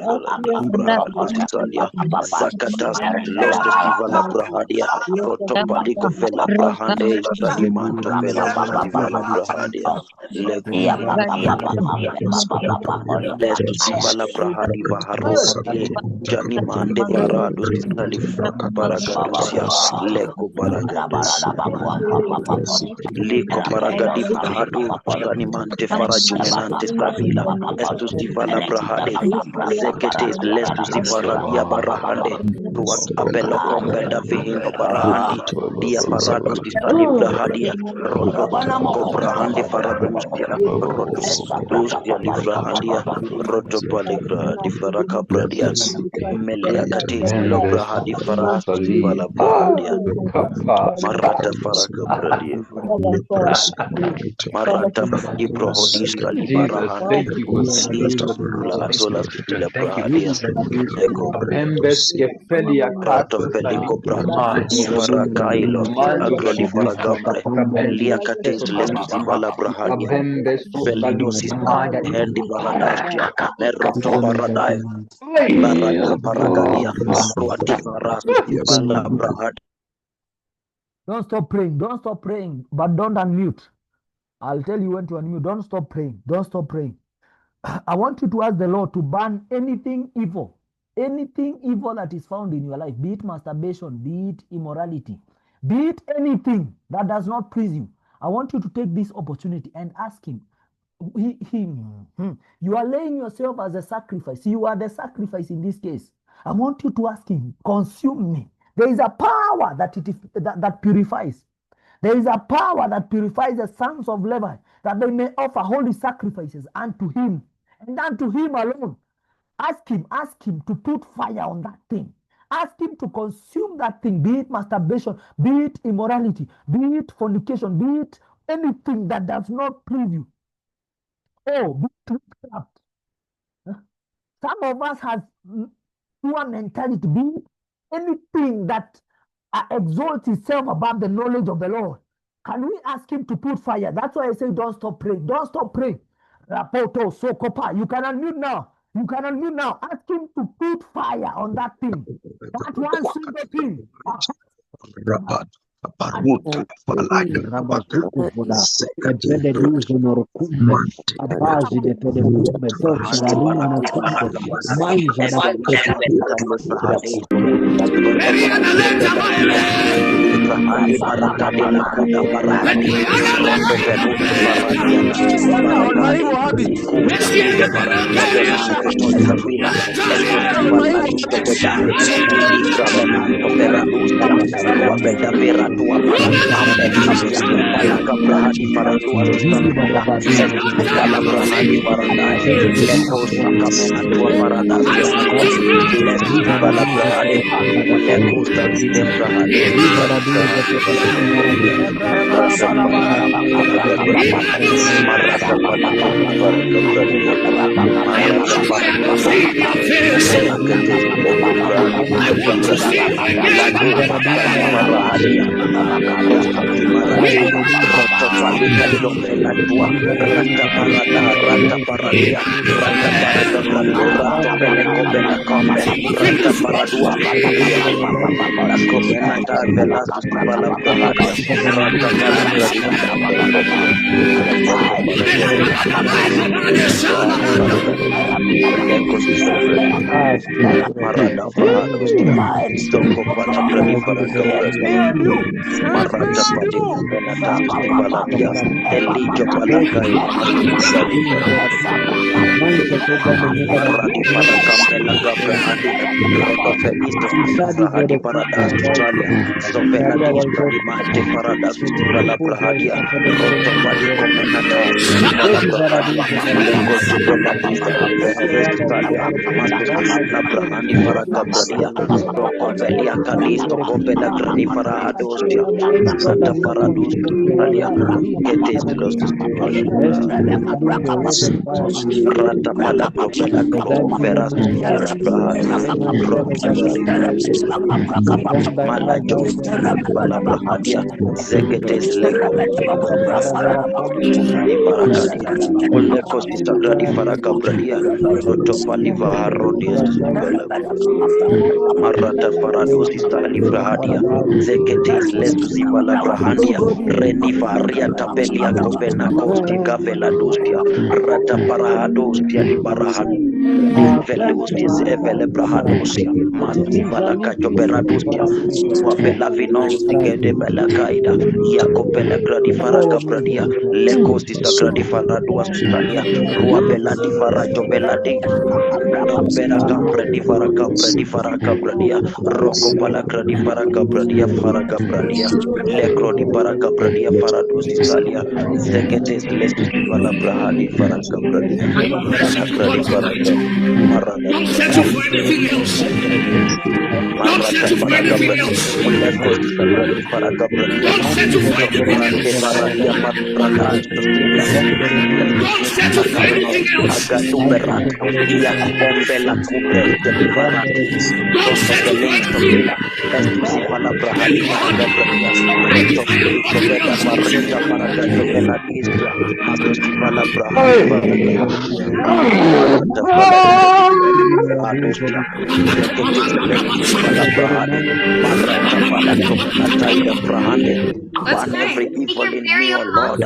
Italia Zakatas Los Festival Brahadia Rotopaliko Vela Brahande Stadimanto Vela Festival Brahadia Leko Lesto Sivala Brahadi Baharokati Janimande Barado Salif Paragadusias leko paragadas liko paragadi parahadu ranimante farajumenante stabila estus divala brahade zeketes lestus divaradia barahande tuat apelo kombeda vihindo barahandi dia paradus distali brahadia rodo kobrahande faradus dia rodus dus dia livrahandia rodo paligra di faraka bradia melia katis lo brahadi faradus divala brahadia marata faraka bradia marata di prohodis kali barahande la sola stila brahadia eko rato peliko brahma farakailo agrodi faragabre lia katis lestu zivala brahadia felidosis hendi baradastia meroto baradai baraka paragadia ruati farasu zivala brahadia. Don't stop praying. Don't stop praying. But don't unmute. I'll tell you when to unmute. Don't stop praying. Don't stop praying. I want you to ask the Lord to ban anything evil. Anything evil that is found in your life, be it masturbation, be it immorality, be it anything that does not please you. I want you to take this opportunity and ask him. You are laying yourself as a sacrifice. You are the sacrifice in this case. I want you to ask him, consume me. There is a power that purifies. There is a power that purifies the sons of Levi, that they may offer holy sacrifices unto him, and unto him alone. Ask him to put fire on that thing. Ask him to consume that thing, be it masturbation, be it immorality, be it fornication, be it anything that does not please you. Oh, be witchcraft. Some of us have poor mentality, be it anything that exalts itself above the knowledge of the Lord. Can we ask him to put fire? That's why I say don't stop praying. Don't stop praying. Rapoto sokopa. You can unmute now. You can unmute now. Ask him to put fire on that thing. That one single thing. Baruta falaya Rabatuku voda kajede duzo norukumbe abazi de pede kumbe zote radina na kumbe maiza da tua Kabrahadi para tua Kabrahadi para Lekos Kamena tua para Brahadi Lekos Tazide Brahadi Rata parahadostia di barahan Velustis evele brahadusia masti valakajo beradusia wabela vinos tigede bela kaida yakopela gradi faraga bradia lekosi sagradi faradua sustania ruabela di farajo beladi bela kapre di faraga bradia roko pala gradi faraga bradia faraga bradia lekro di faraga bradia faradusi salia zeketes lesus vala brahadi faraga bradia gradi faraga Don't settle for anything else. Don't settle for anything else. Don't settle for anything else. Don't settle for anything else. Don't settle for anything every evil in me, O Lord,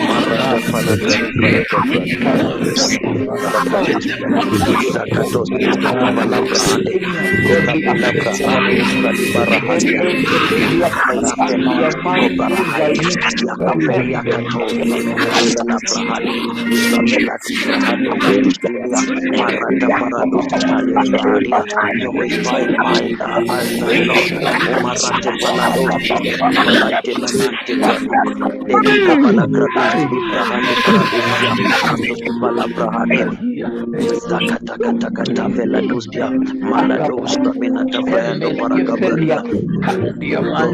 Marata Falagari Paragabra Zakatos Malabrahade Malabrahade Barahadia Marata Parados Italia purify mind as the Lord Marate Palados Malate Manante Dedica Palagrados Librahani Paradosia Andos Palabrahania Zakata Veladosia Malados Taminata Fayando Paragabradia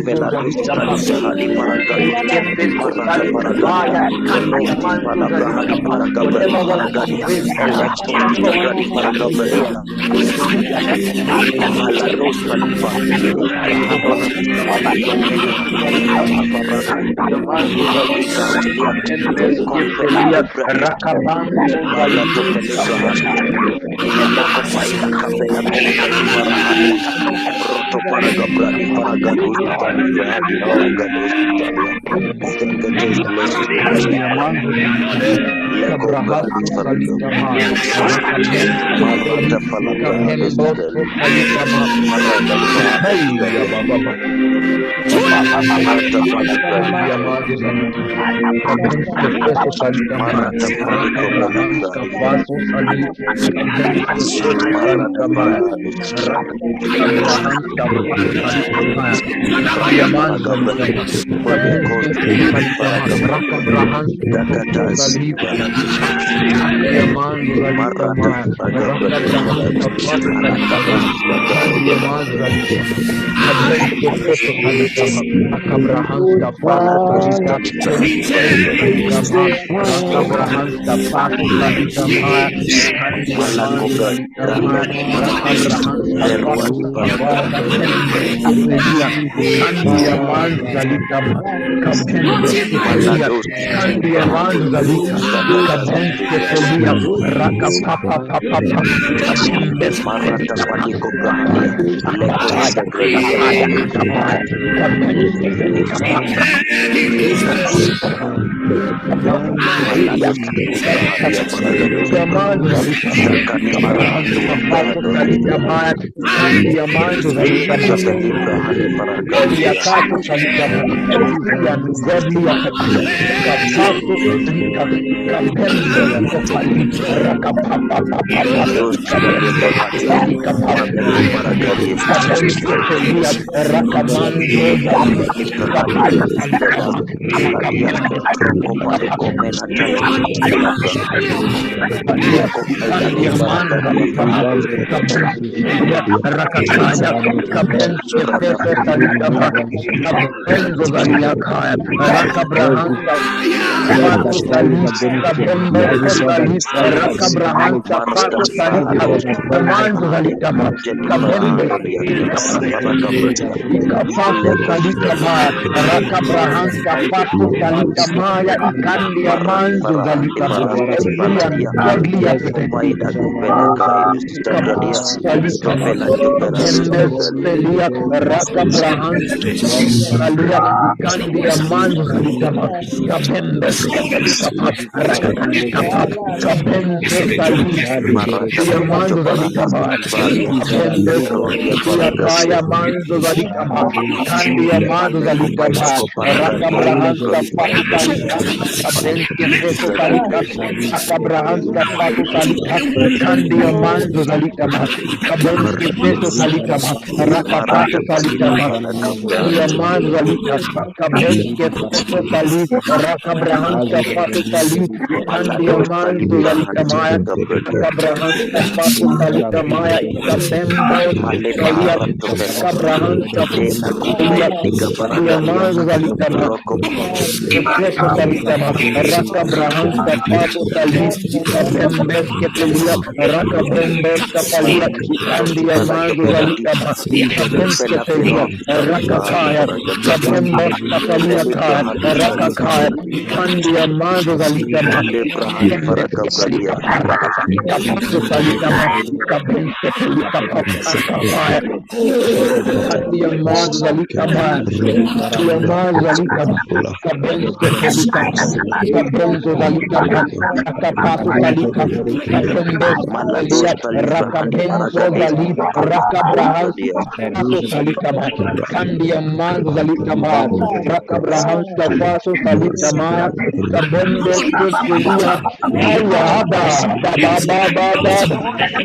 Velados Hali Paragados Marata Paragadia Palabrahani Paragabradia Paragadia Paragabradia Malados Kalifa Salikama, Raka Brahans Kapato Sali, Ikabembes Kepelia, Raka Brembes Kapalia, Ikandia Mazo Salikama, Ikabens Kepelia, Raka Kaya, Ikabembes Kapalia Kaya, Raka Kaya, Ikandia Mazo Salikama, Ikabembes Kepelia, Ikapato Salikama, Ikabens Kepelia Kaya, Ikandia Mazo Salikama, Ikandia Mazo Salikama, Ikabens Kepelia, Ikabens Salikama, Akapato Salika, Ikabembes Kepelia, Raka Benzo Zali, Raka Brahans Kapato Salikama, Ikandia Mazo Salikama, Raka Brahans Kapato Salikama, Ikabembes Kepelia, Ayaba, Baba,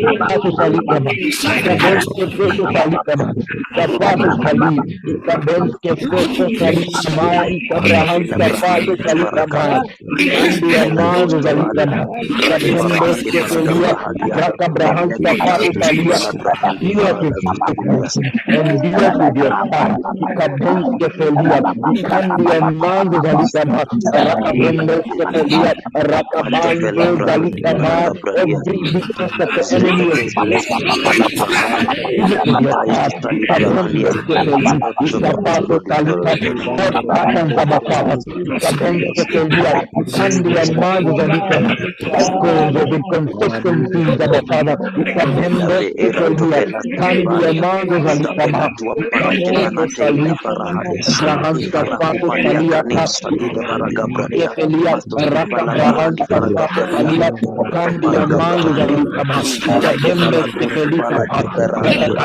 Kapato Salikama, Ikabens Kepeto Salikama, Kapato Sali, Ikabens Kepeto Salikama, Ikabrahans Kapato Salikama, Ikandia Mazo Salikama, Ikabembes Kepelia, Raka Brahans Kapato Salia, healers with sickness and healers with your fire, Ikabens Kepelia, Ikandia Mazo Salikama, Raka Brembes Kepelia, Raka Banzo Salikama, every weakness that the enemy is with your fire, Ikabembes Kepelia, Ikapato Salika, all patterns of a power, Ikabens Kepelia, Ikandia Mazo Salikama, cycles of inconsistencies of a father, Ikabembes Kepelia, Ikandia Mazo Salikama, Ikapato Sali, Brahans Kapato Salia, Kepelia, Raka Brahans Kapato Salia, Ikandia Mazo Salikama, Ikabembes Kepelia, Kapato Salikama,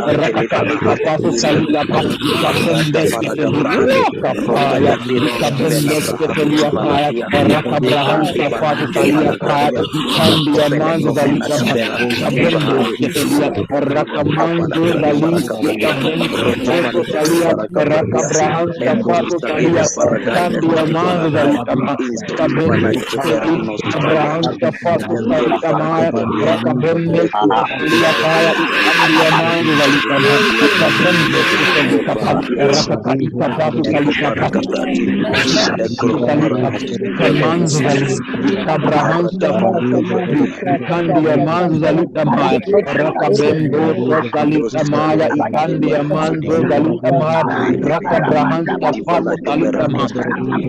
Raka Kapato Salikama, Ikabembes Kepelia, Kapaya, Ikabembes Kepelia Kaya, Raka Brahans Kapato Salia Kaya, Ikandia Mazo Salikama, Ikabembes Kepelia, Raka Manzo Sali, Ikabembes Kepeto Salia, Raka Brahans Kapato Salia, Ikandia Mazo Salikama, Ikabembes Kepelia, Brahans Kapato Salikama, Raka Bembes Kepelia Kaya, Ikandia Mazo Salikama, Ikabembes Kepelia, Raka Ikapato Salikama, Kamanzo Sali, Ikabrahans Kapato Sali, Ikandia Mazo Salikama, Raka Bembos Salikama, Ikandia Manzo Salikama, Raka Brahans Kapato Salikama,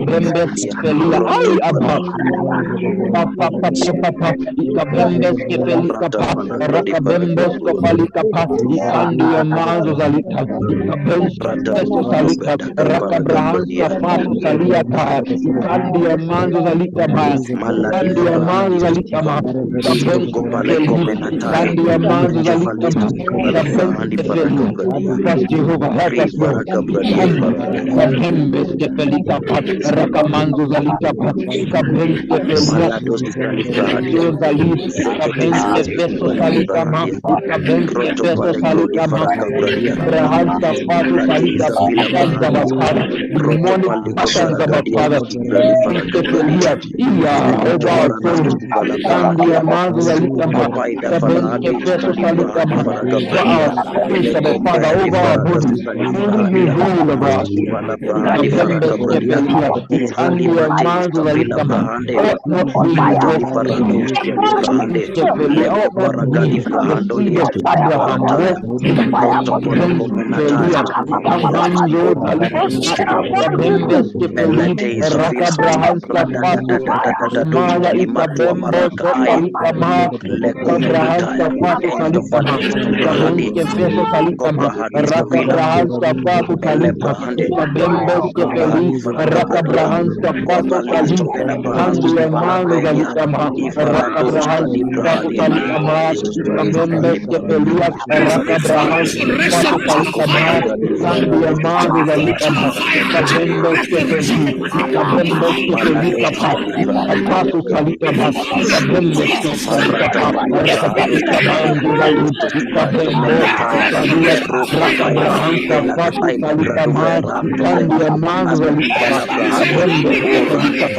Bembes Kepelia, Ay Abba, Papa, Ikabembes Kepelia, Raka Bembos Kopalika, Ikandia Mazo Salika, Ikabembes Salika, Raka Brahans Kapato Salia, Ikandia Mazo Salika, Ikandia Mazo Salika, Ikabembes Ikandia Mazo Salika, Ikabembes Kepelia, because Jehovah help us, Lord. Ikabembes Kepelia, Raka Manzo Salika, Ikabembes Kepelia, Zali, Ikabembes Kepeto Salikama, Ikabembes Kepeto Salikama, Brahans Kapato Salika, patterns of a father, demonic patterns of a father, Kepelia, Iya, over our souls, Ikandia Mazo Salikama, Ikabembes Kepeto Salikama, over our spirits of a father, over our bodies, only you rule of us. Ikabembes Kepelia, Ikandia Mazo Salikama, ought not be your Kepelia, ought not be the seed of Abraham, ought be Kepelia, Ikamanzo Ikabembes Kepelia, Raka Brahans Kapato Maya, Ikabembos Salikama, Ikabrahans Kapato Salikama, Ikabembes Kepeto Salikama, Raka Brahans Kapato Salika, Ikabembes Kepelia, Raka Brahans Kapato Salika, Kandia Mazo Salikama, Raka Brahans Kapato Salikama, Ikabembes Kepelia, Raka Brahans Kapato Salikama, Kandia Mazo Salikama, Ikabembes Kepelia, Ikabembes Kepelia, Kapato Salikama, Ikabembes Kepelia, Raka Ikamanzo Salikama, Ikabembes Kepelia, Raka Brahans Kapato Salikama, Kandia Mazo Salikama, Ikabembes Kepelia,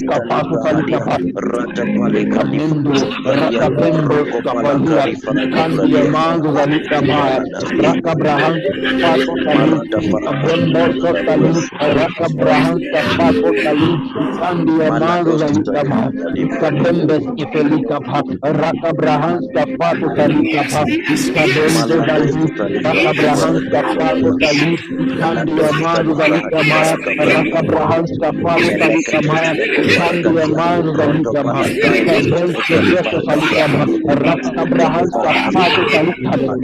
Kapato Salikama, Kamendo, Raka Bembos Kapalia, Kandia Manzo Salikama, Raka Brahans Kapato Salikama, Ikabembos Salikama, Raka Abraham Sapato Kali, Sandia Maru Zalikama, Ikabembes Ifelikapa, Rakabraham Sapato Kalikapa, Ikabenzo Dali, Rakabraham Sapato Kali, Sandia Maru Zalikama, Rakabraham Sapato Kalikama, Sandia Maru Zalikama, Ikabenzo Salikama, Rakabraham Sapato Kalikama,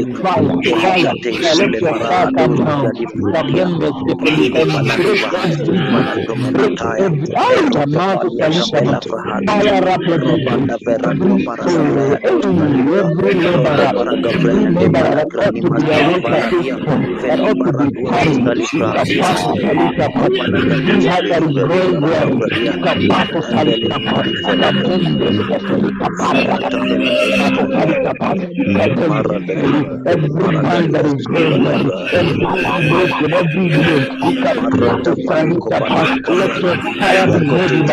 fire, let your fire come down. Ikabembes Ifelikama, break every amount of solution, fire rapidly, every laborer that ought to be awake at this point, that ought to be carried, that is growing weary, every man that is growing weary, every day, let your fire be ready by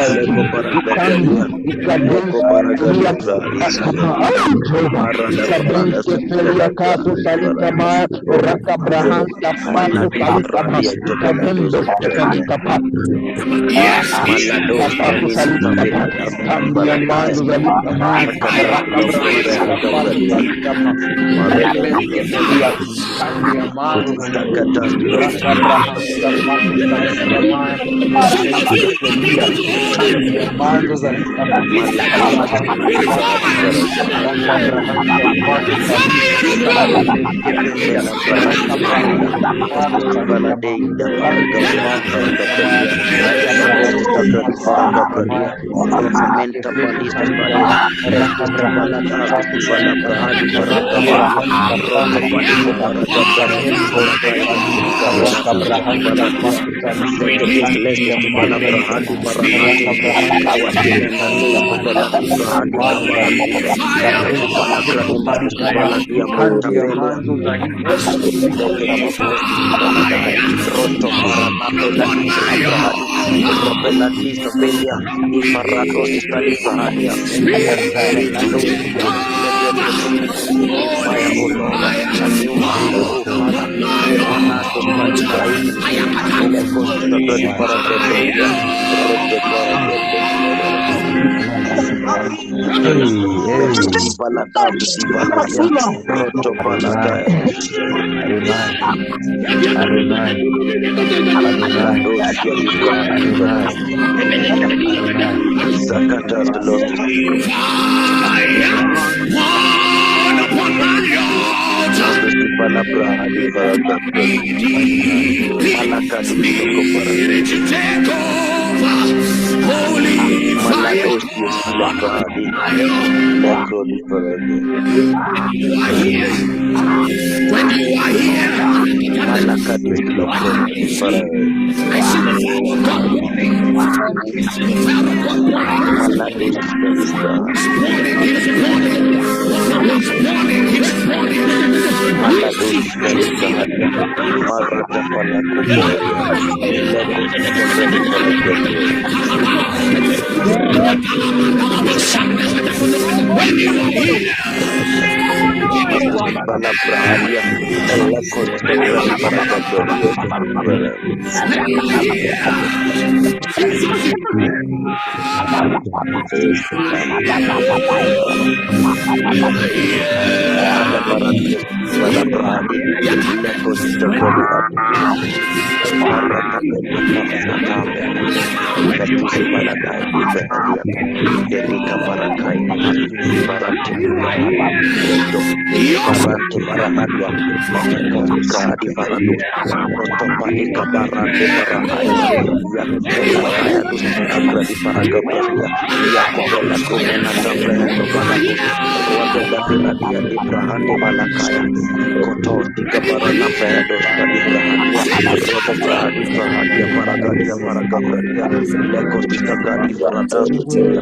you. Lekos Gadi Faradas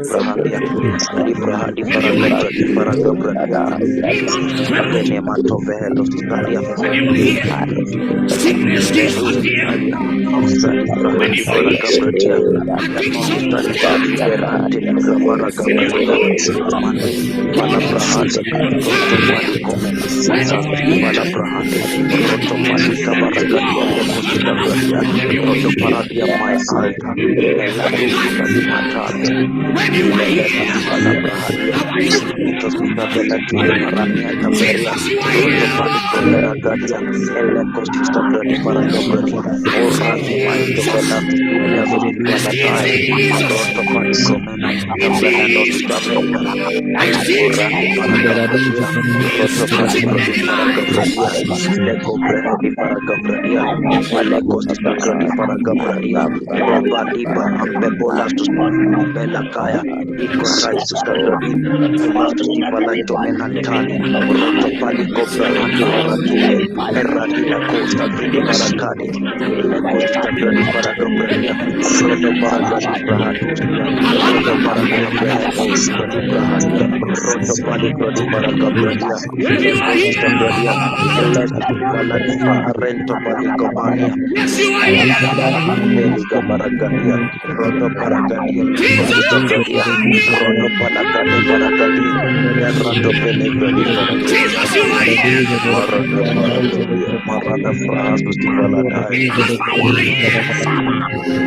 Prahadia Libra di Faragabra di Faragabradia Renema Tovelos Talia When you hear sickness disappear, Sali when Brahadi you feel Faragabradia demons Taliba Berante Ligabaragabradia Mande Bala Brahade Roto Pali Comena Bala Brahade Roto Pali Kabaragadia Lekos Gabradia Roto Paradia my eye Meladu Salimatale when you Legatus hear Palabrahadia, Initos Isabella Tile Marania Taberia, Roto Jesus, Palico Beragadia, Elecos Isabradi Baragabradia, Orani Maito Velastis Iliados Valatai, Roto Palico Mena, Avelanos Isabelia, I see Orani Baragabradia, Roto Palico di Baragabradia, Leco Brehedi Baragabradia, Alecos Isabradi Baragabradia, Rebaliba Ambepolastus Bella Kaya. Ikotai Susabradi, Imastus Ivalaito Menantali, Roto Palico Brahandi Baratule, Eradila Costa Bridi Barakadi, Ilecos Sabradi Baragabradia, Rodo Baragadi Brahadusia, Rodo Baradia Behemos Bradi Brahadia, Roto Palico di Baragabradia, Lecos Sabradia, Elestus Ivaladiva Arento Palico Mania, yes you are here. Ambeliga Baragadia, Rodo Baragadia, Lecos Sabradia, Rodo Palagade Baragadi, Errado Pelegradi Faragadia, Jesus, you are here. Marada Baragadia, Marada Frahasus di Valadai,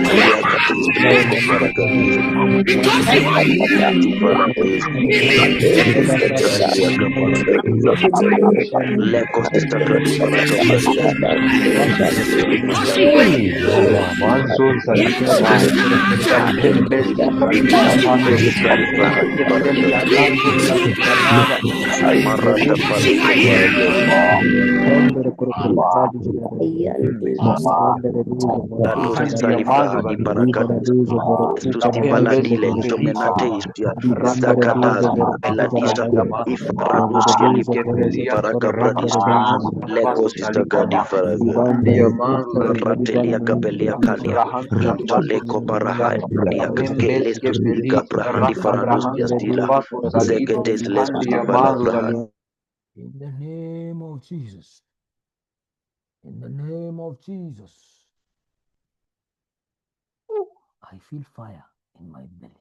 Aliakatis Pileto Faragadia, Because you are here. Di Barades, He lifted. Brandia Gabaragadia, Lecos di Sagradi Baragabradia, Because you are here. Lecos Because you are here. di Brahadi Baragadia, Marada You are Palico here. Baragadia, Dados di Sali Brahadi Baragadia, Susti Baladile, Tomenateistia, Zagadas, Beladisa, Ifaradusia Librahadi Baragabradistia, Legos Istagadi Faragadia, Ratelia Gabelia Kalia, Intoleko Barahai, Diakakeles to Stiga Brahandi Faradusia Stila, Zegetes Lestus Vala Brahad. In the name of Jesus. In the name of Jesus. I feel fire in my belly.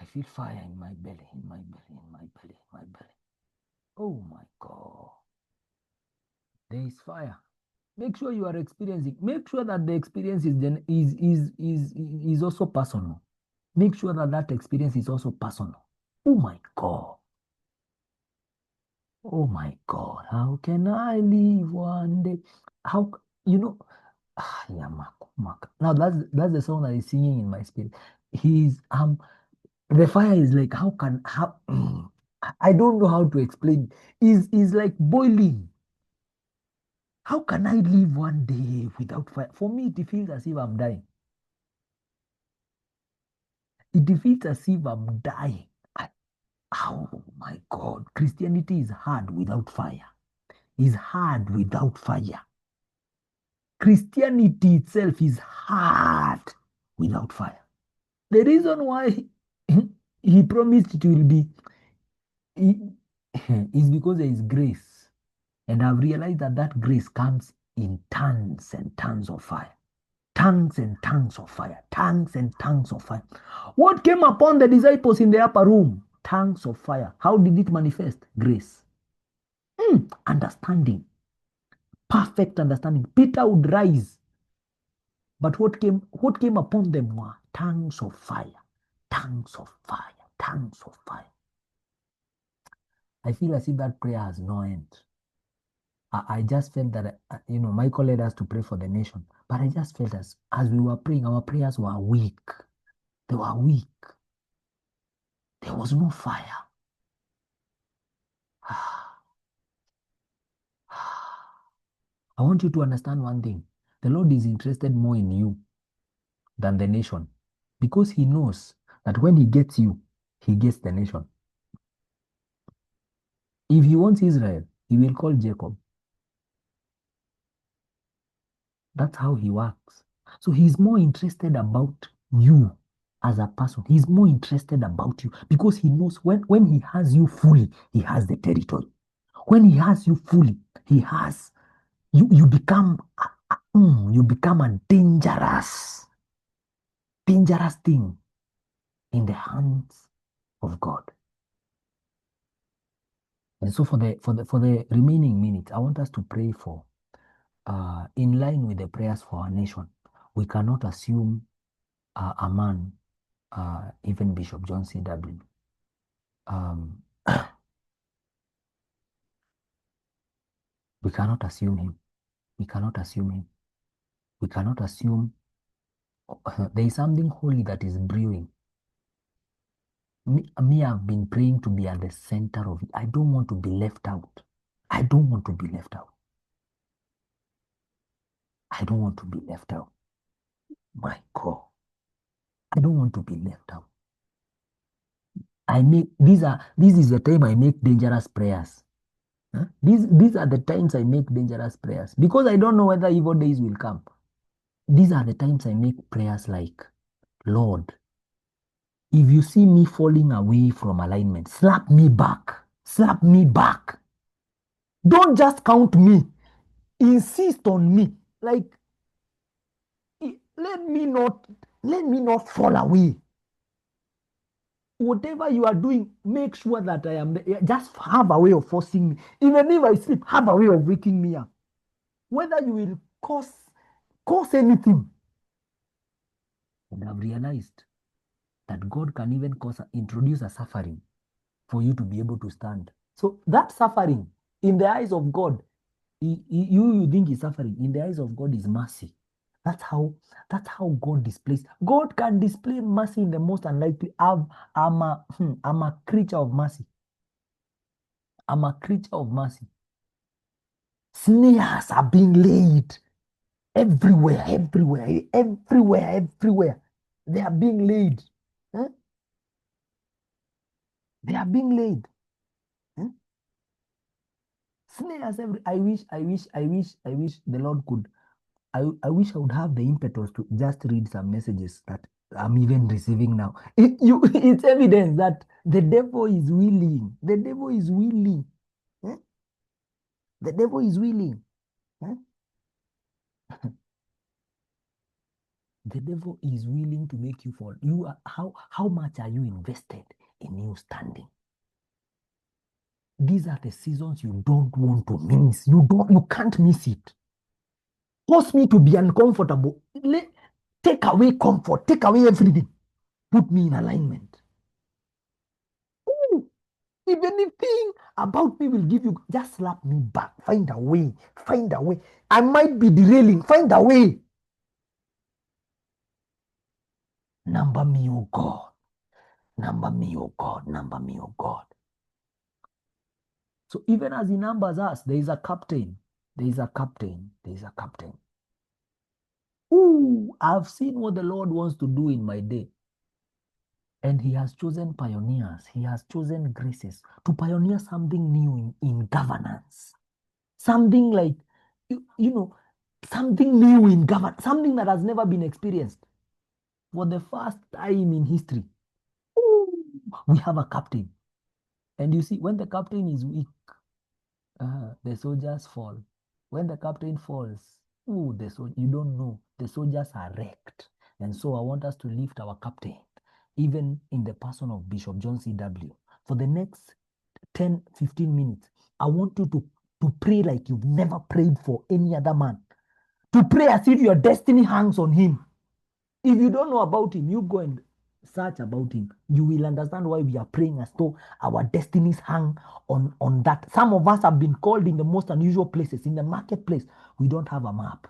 I feel fire in my belly, in my belly, in my belly, in my belly. Oh my God. There is fire. Make sure you are experiencing. Make sure that the experience is also personal. Make sure that that experience is also personal. Oh my God. Oh my God. How can I live one day? How now that's the song that is singing in my spirit. He's the fire is like how I don't know how to explain. Is like boiling. How can I live one day without fire? For me, it feels as if I'm dying. It feels as if I'm dying. Oh my God. Christianity is hard without fire. It's hard without fire. Christianity itself is hard without fire. The reason why he promised it will be is because there is grace. And I've realized that grace comes in tons and tons of fire. Tongues and tongues of fire. Tongues and tongues of fire. What came upon the disciples in the upper room? Tongues of fire. How did it manifest? Grace. Understanding. Perfect understanding. Peter would rise. But what came upon them were tongues of fire. Tongues of fire. Tongues of fire. I feel as if that prayer has no end. I just felt that, Michael led us to pray for the nation. But I just felt as we were praying, our prayers were weak. They were weak. There was no fire. I want you to understand one thing. The Lord is interested more in you than the nation. Because he knows that when he gets you, he gets the nation. If he wants Israel, he will call Jacob. That's how he works. So he's more interested about you as a person. He's more interested about you because he knows when he has you fully, he has the territory. When he has you fully, he has you become a dangerous thing in the hands of God. And so for the remaining minutes, I want us to pray for in line with the prayers for our nation. We cannot assume a man, even Bishop John C.W. We cannot assume him. We cannot assume him. We cannot assume there is something holy that is brewing. Me, I've been praying to be at the center of it. I don't want to be left out. I don't want to be left out. I don't want to be left out. My God. I don't want to be left out. This is the time I make dangerous prayers. Huh? These are the times I make dangerous prayers because I don't know whether evil days will come. These are the times I make prayers like, Lord, if you see me falling away from alignment, slap me back. Slap me back. Don't just count me. Insist on me. Like, let me not fall away. Whatever you are doing, make sure that I am there. Just have a way of forcing me. Even if I sleep, have a way of waking me up. Whether you will cause anything. And I've realized that God can even introduce a suffering for you to be able to stand. So that suffering, in the eyes of God, you think is suffering. In the eyes of God is mercy. That's how God displays. God can display mercy in the most unlikely. I'm a creature of mercy. I'm a creature of mercy. Snares are being laid everywhere. They are being laid. Huh? They are being laid. Huh? Snares I wish the Lord could. I wish I would have the impetus to just read some messages that I'm even receiving now. It's evidence that the devil is willing. The devil is willing. Eh? The devil is willing. Eh? The devil is willing to make you fall. How much are you invested in you standing? These are the seasons you don't want to miss. You can't miss it. Force me to be uncomfortable. Take away comfort. Take away everything. Put me in alignment. Ooh, if anything about me will give you, just slap me back. Find a way. Find a way. I might be derailing. Find a way. Number me, oh God. Number me, oh God. Number me, oh God. So even as he numbers us, there is a captain. There is a captain. There is a captain. Ooh, I've seen what the Lord wants to do in my day. And he has chosen pioneers. He has chosen graces to pioneer something new in governance. Something like, something new in governance. Something that has never been experienced. For the first time in history, we have a captain. And you see, when the captain is weak, the soldiers fall. When the captain falls, you don't know. The soldiers are wrecked. And so I want us to lift our captain, even in the person of Bishop John C.W. For the next 10, 15 minutes, I want you to pray like you've never prayed for any other man. To pray as if your destiny hangs on him. If you don't know about him, you go and search about him. You will understand why we are praying as though our destinies hang on that. Some of us have been called in the most unusual places. In the marketplace, we don't have a map.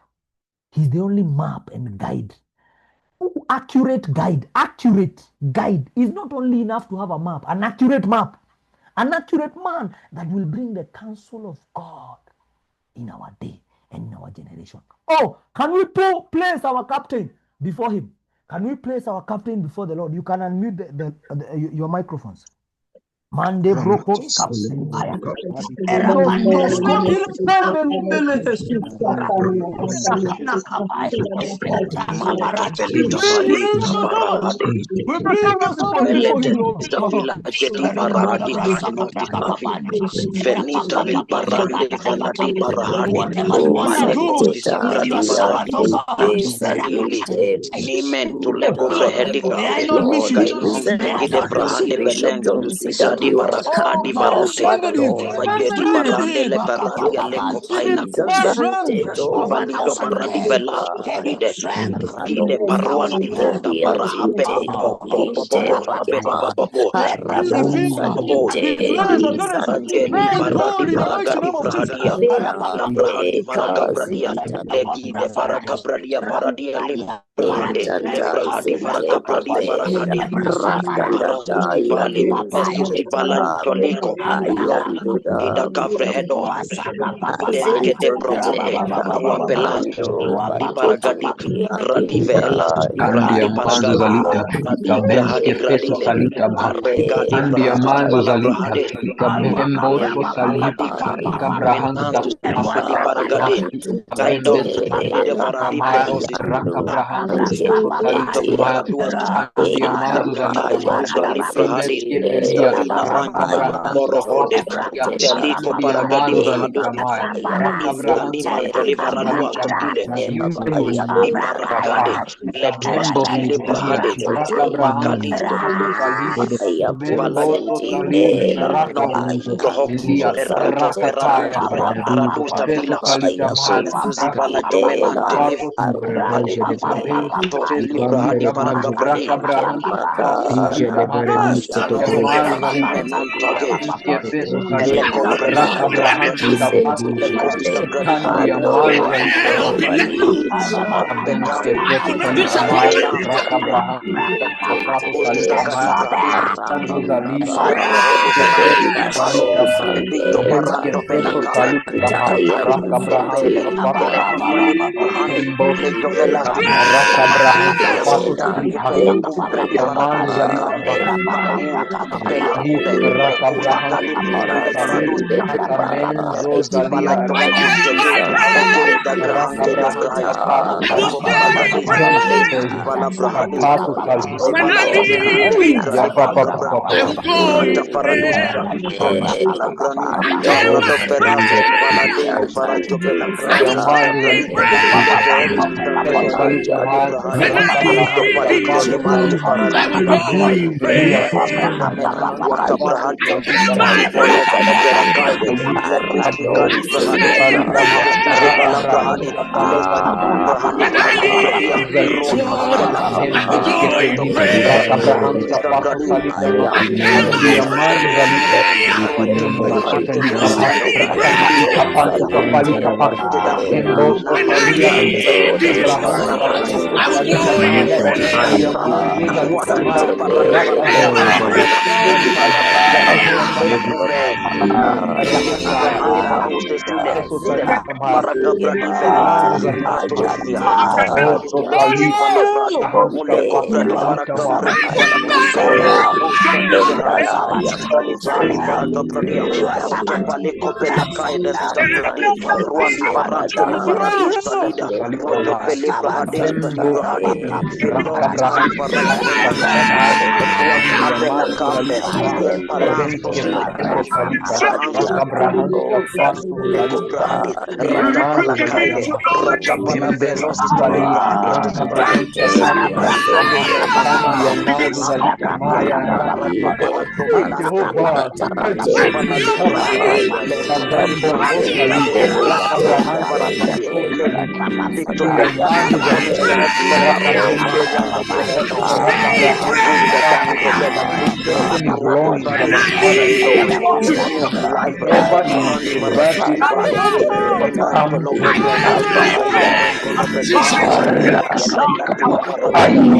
He's the only map and guide. Accurate guide. Accurate guide is not only enough to have a map, an accurate map. An accurate man that will bring the counsel of God in our day and in our generation. Oh, can we place our captain before him? Can we place our captain before the Lord? You can unmute your microphones. Mande broko kapaya. Erapando skopil pembele sakana kapaya. Belita balita parade. We bring us before you, Melete Lord. vila jeti paradi kafinoti kafi. Venita li parande vanadi parahadi. Maleko sibradi paradi. Sadili ni mentu leko vehedika. Gide brahande belengo. Sadi barakadi barote. Vajeti parande le paradi leko paina. Valido paradi vela. Gide paruandi bonda parahape. Andia manzo zalita, kabemske feso salita ba. Andia manzo zalita, kabembosko salita, kabrahanska paso salita, kabembesko kamaya, rakabrahanska feso salita maya. Andia manzo zalita ba. Kebeske fedia, rakabrahanska paso salita. Andia manzo zalita maya, rakabrahanska feso salita ba. Kabembo Hisia, Raka Braham, Salita, Kabembo Salita, Raka Hisia, Rakataya, Feso Salita Maya, Raka Paso Salita, Kabembo Salita Maya, Raka Braham, Paso Salita Maya, Yaman Salita, Kabembo Feso Salita, Raka Braham, Paso Salita, Kandi Yaman Salita, Kabembo Feso Salita Maya, Raka Braham, Paso Salita Maya, Manzo Zalita, Feso Salita Maya, Benske Feso Salita Maya, Raka Braham, Paso Embo Salita, Raka Braham, Paso Salita, Yaman Zalita Maya, Raka Braham, Paso Salita, Kamenzo Zalia, Raka Braham, Paso Salita, Paso Salita, When I need Ya papa I will call you. Yaman Zalita Feso Salita Mal When I Raka Braham need Paso Salita I will call you. Lia Kabembo Paso Salita Mal Lia Kabembo Feso Salita Mal Raka Braham Paso Salita When I need Zalita I Kabembo will call you. Skefedi Raka Braham Paso Salita Mal Andia Man Zalita Kabembo Skefedi Kapa Rakati Kapanto Kapali Kapa Embos When I Salia need Abraham Paso I will Salita call Maya you. Diamond Zalita Maya Raka Braham Paso Salita Kabembo Rakataya Feso Salita Maya Diamond Zalita Oso Salita Rahanska Paso Salita Maya Salita Maya Kabembo Raka Braham Paso Salita Maya Diamond Zalita Maya Benske Feso Salita Raka Braham Paso Salita Maya Diamond Zalita Maya Kabembe Salia Raka Braham Paso Salita Maya Kandi Diamond Zalita Maya Raka Papa Jehovah tonight Kapaya Kabembo Salita Raka Braham Paso Salita Diamond Zalita Raka Bembe Raka Braham Paso Salita. Destiny belongs to our Father. Whatever He desires to let it come to pass. Jesus. Aya.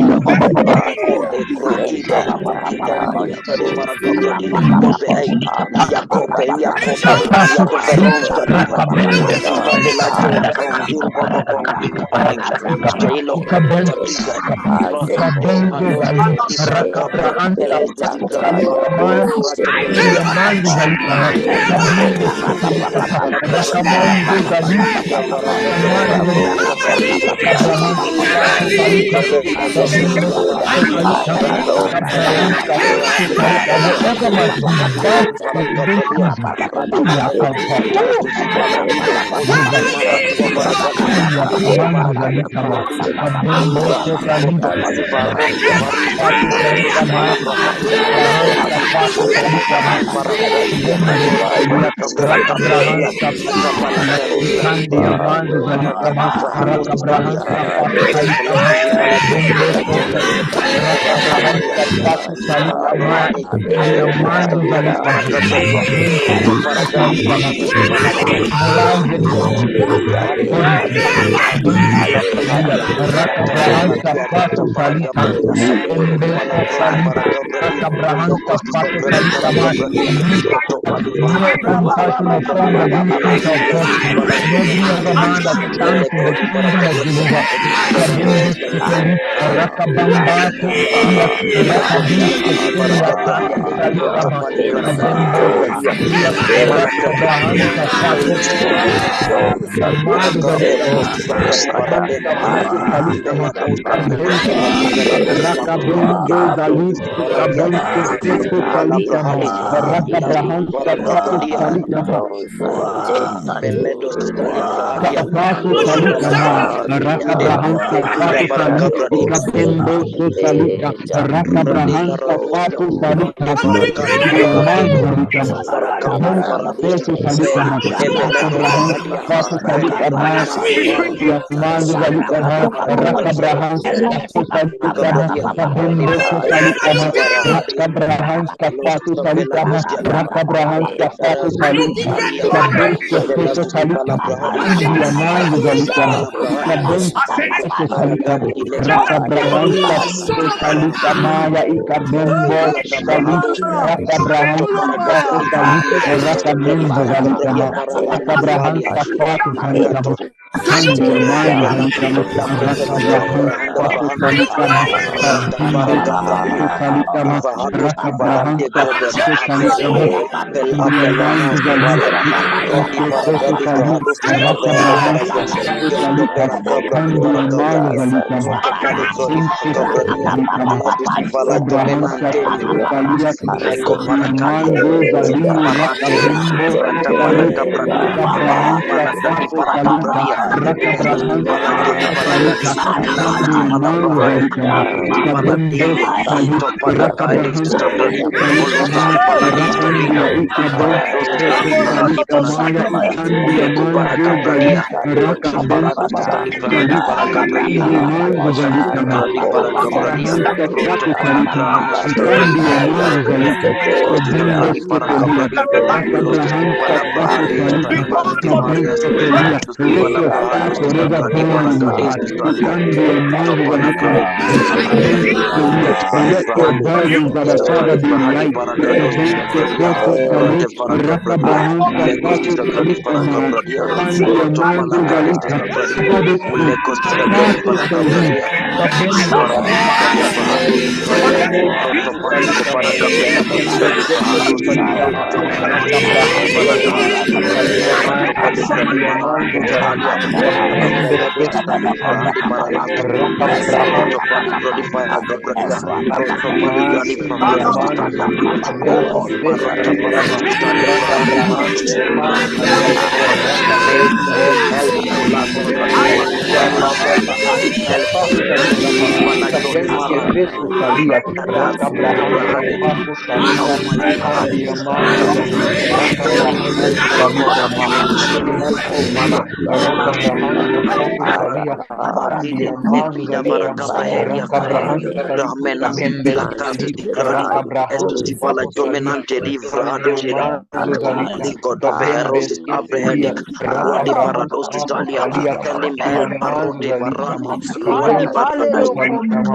Marote Barani, Kawaya,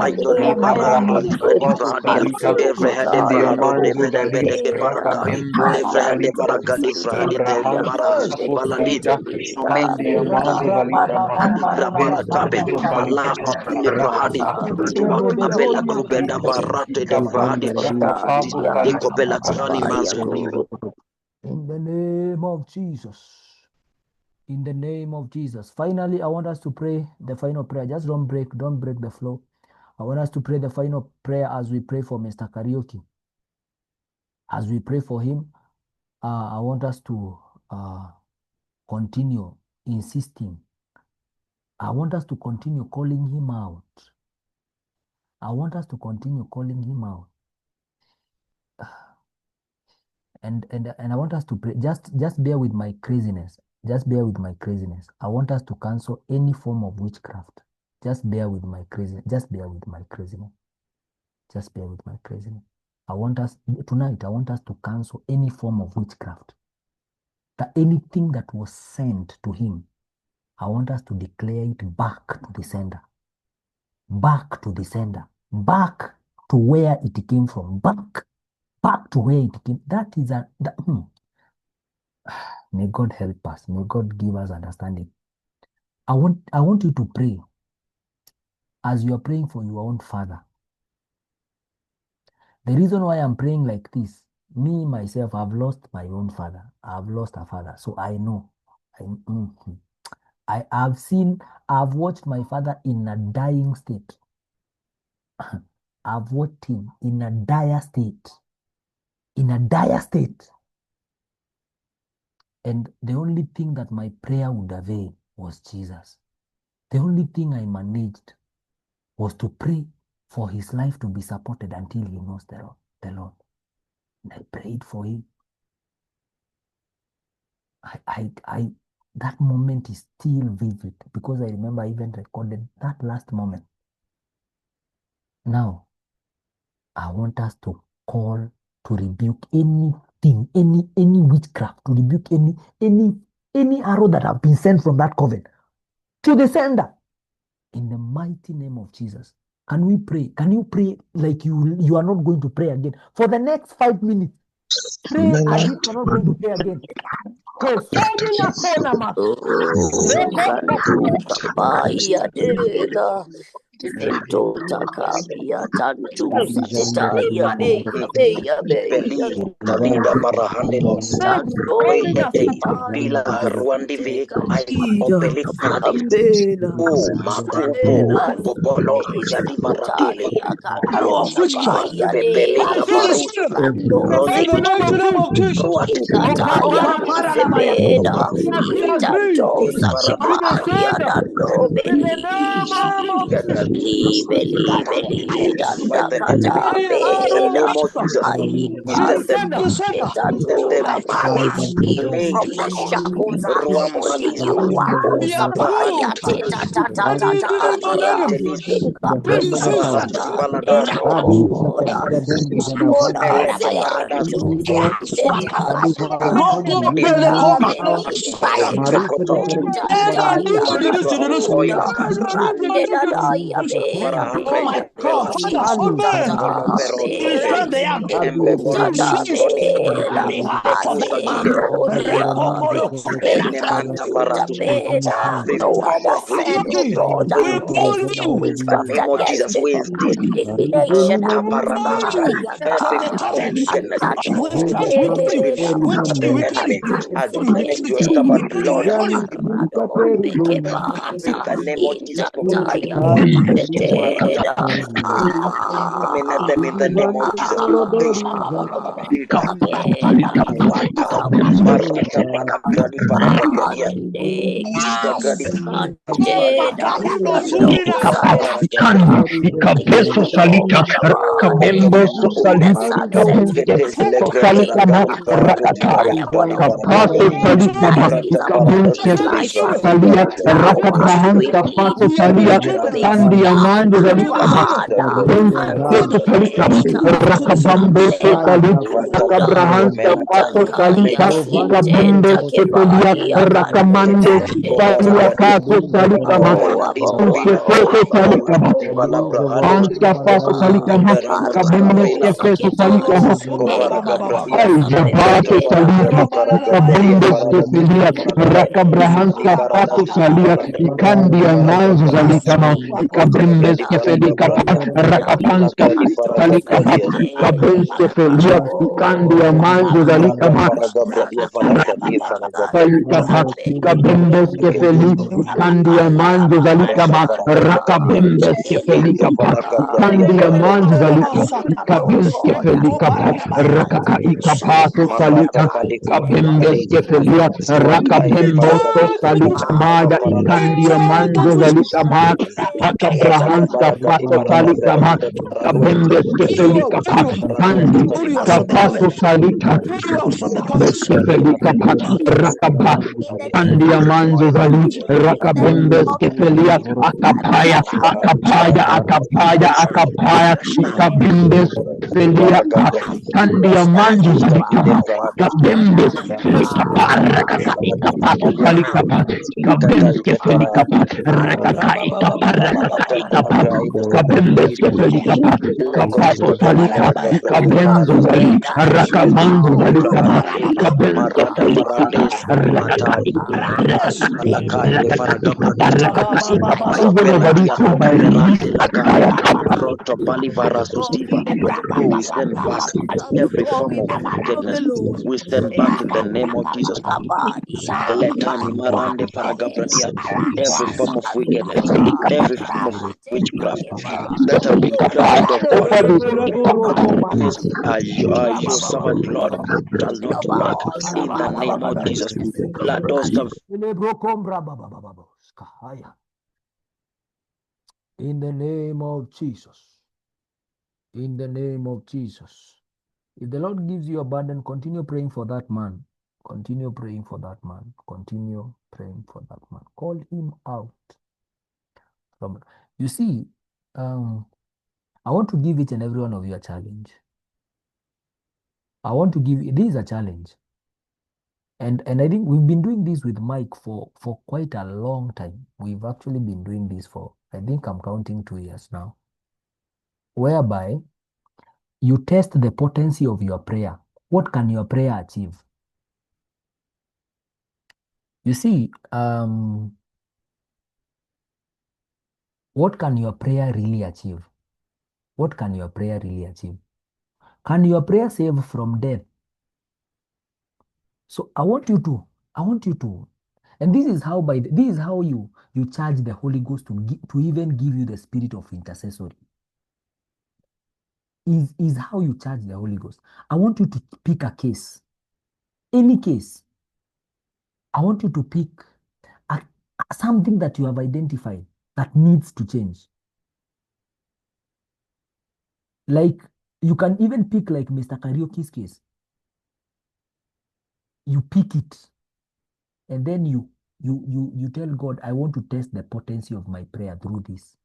Aitoli Barando, Bradia, Evrehade Barado, Menembede Barada, Evrehade Baragadi Frahade Barasi Baladi, Mende Adira Baratabe, Malako Stile Brahadi, Abella Grubeda Barate de Brahadi, Iko Belatrani Manzo. In the name of Jesus. In the name of Jesus. Finally, I want us to pray the final prayer. Just don't break the flow. I want us to pray the final prayer as we pray for Mr. Karaoke. As we pray for him, I want us to continue insisting. I want us to continue calling him out. I want us to continue calling him out. And I want us to pray. Just bear with my craziness. Just bear with my craziness. I want us to cancel any form of witchcraft. Just bear with my craziness. Just bear with my craziness. Just bear with my craziness. I want us to cancel any form of witchcraft. That anything that was sent to him, I want us to declare it back to the sender. Back to the sender. Back to where it came from. Back to where it came. That is May God help us. May God give us understanding. I want you to pray as you are praying for your own father. The reason why I'm praying like this, me, myself, I've lost my own father. I've lost a father. So I know. I've watched my father in a dying state. I've watched him in a dire state. In a dire state. And the only thing that my prayer would avail was Jesus. The only thing I managed was to pray for his life to be supported until he knows the Lord. And I prayed for him. That moment is still vivid because I remember I even recorded that last moment. Now, I want us to call to rebuke anything, any witchcraft, to rebuke any arrow that have been sent from that coven to the sender. In the mighty name of Jesus. Can we pray? Can you pray like you are not going to pray again? For the next 5 minutes, pray as if you're not going to pray again. Vento takapia tantu satitaya beya Talida Barahande tanto Bila Ruandi Opeli Ambela Makupo Popolo Jadi Baratele Arrow of witchcraft. Bebelika Baru In the mighty name of Rakabambo Sotali, Rakabrahans Kapato Salika, Kabunde Sepelia, Rakamando Salia Kato Salikama, Kefoto Salikama, Anska Fato Salikama, Kabunde Kefeto Salikama, Jabato Salia, Kabunde Sepelia, Rakabrahans Kapato Salia, Ikandia Manzo Salikama, Kabunde Kefelika, Rakapanska Salikama, Kabunde Kefelia, Ikandia Manzo Salikama, Kabembes kefeli kandia manzo zalikaba rakabembes kefeli kapa kandia manzo zalika kabembes kefeli kapa rakaka ikapato salika kabembes kefeli rakabemboso salika mada ikandia manzo zalika ma akabrahans kapato salika ma kabembes kefeli kapa kandi kapato salika kefeli kapa rakaba Andia manzo zali rakabembes kefelia akapaya ikabembes kefelia kandia manzo zali kabembes rakaka ikapato sali kabembes kefelia rakaka kabembes kefelia kapato sali kabenzo zali rakamanzo zali kabembes we stand back every form of wickedness. We stand back in the name of Jesus. Every form of wickedness, every form of witchcraft that have been crowned upon your servant, Lord, shall not work in the name of Jesus. Let those in the name of Jesus. In the name of Jesus. If the Lord gives you a burden, continue praying for that man. Continue praying for that man. Continue praying for that man. Call him out. You see, I want to give each and every one of you a challenge. This is a challenge. And I think we've been doing this with Mike for quite a long time. We've actually been doing this for, I think I'm counting 2 years now, whereby you test the potency of your prayer. What can your prayer achieve? You see, what can your prayer really achieve? What can your prayer really achieve? Can your prayer save from death? So I want you to, and this is how you charge the Holy Ghost to even give you the spirit of intercessory. Is how you charge the Holy Ghost. I want you to pick a case, any case. I want you to pick something that you have identified that needs to change. Like, you can even pick like Mr. Karaoke's case. You pick it, and then you tell God, I want to test the potency of my prayer through this.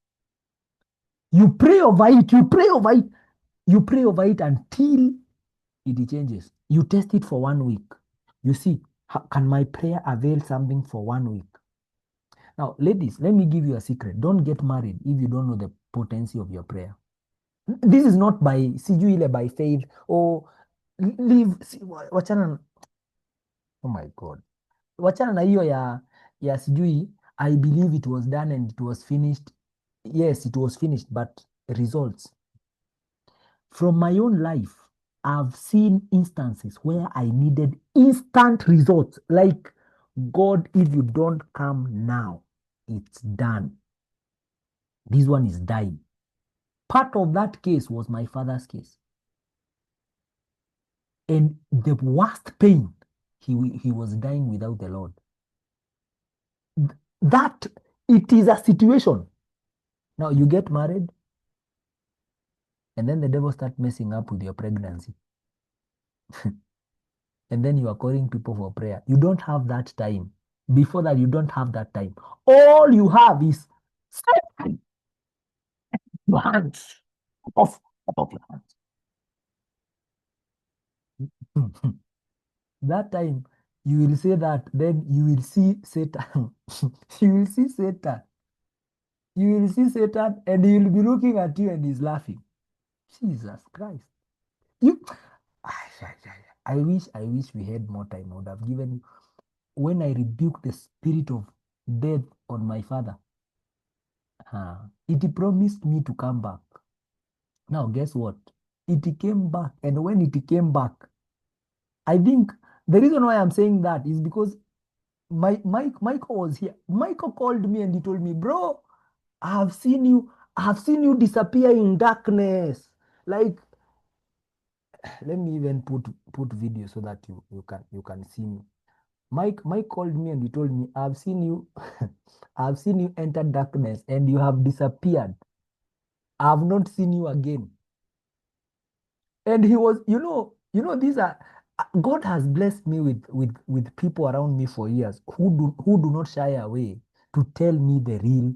You pray over it, until it changes. You test it for 1 week. You see, can my prayer avail something for 1 week? Now, ladies, let me give you a secret. Don't get married if you don't know the potency of your prayer. This is not by faith or live. Wachana. Oh my God. Wachana na hiyo ya sijui, I believe it was done and it was finished. Yes, it was finished, but results. From my own life, I've seen instances where I needed instant results. Like, God, if you don't come now, it's done. This one is dying. Part of that case was my father's case. And the worst pain, he was dying without the Lord. That, it is a situation. Now, you get married, and then the devil starts messing up with your pregnancy. And then you are calling people for prayer. You don't have that time. Before that, you don't have that time. All you have is your hands. off above your hands. That time you will say that, then you will see Satan. You will see Satan. You will see Satan, and he will be looking at you and he's laughing. Jesus Christ. You I wish we had more time. I would have given you. When I rebuked the spirit of death on my father, it promised me to come back. Now, guess what? It came back. And when it came back, I think the reason why I'm saying that is because Michael was here. Michael called me and he told me, bro, I have seen you disappear in darkness. Like, let me even put video so that you can see me. Mike called me and he told me, I've seen you I've seen you enter darkness and you have disappeared. I've not seen you again. And he was, these are God has blessed me with people around me for years who do not shy away to tell me the real,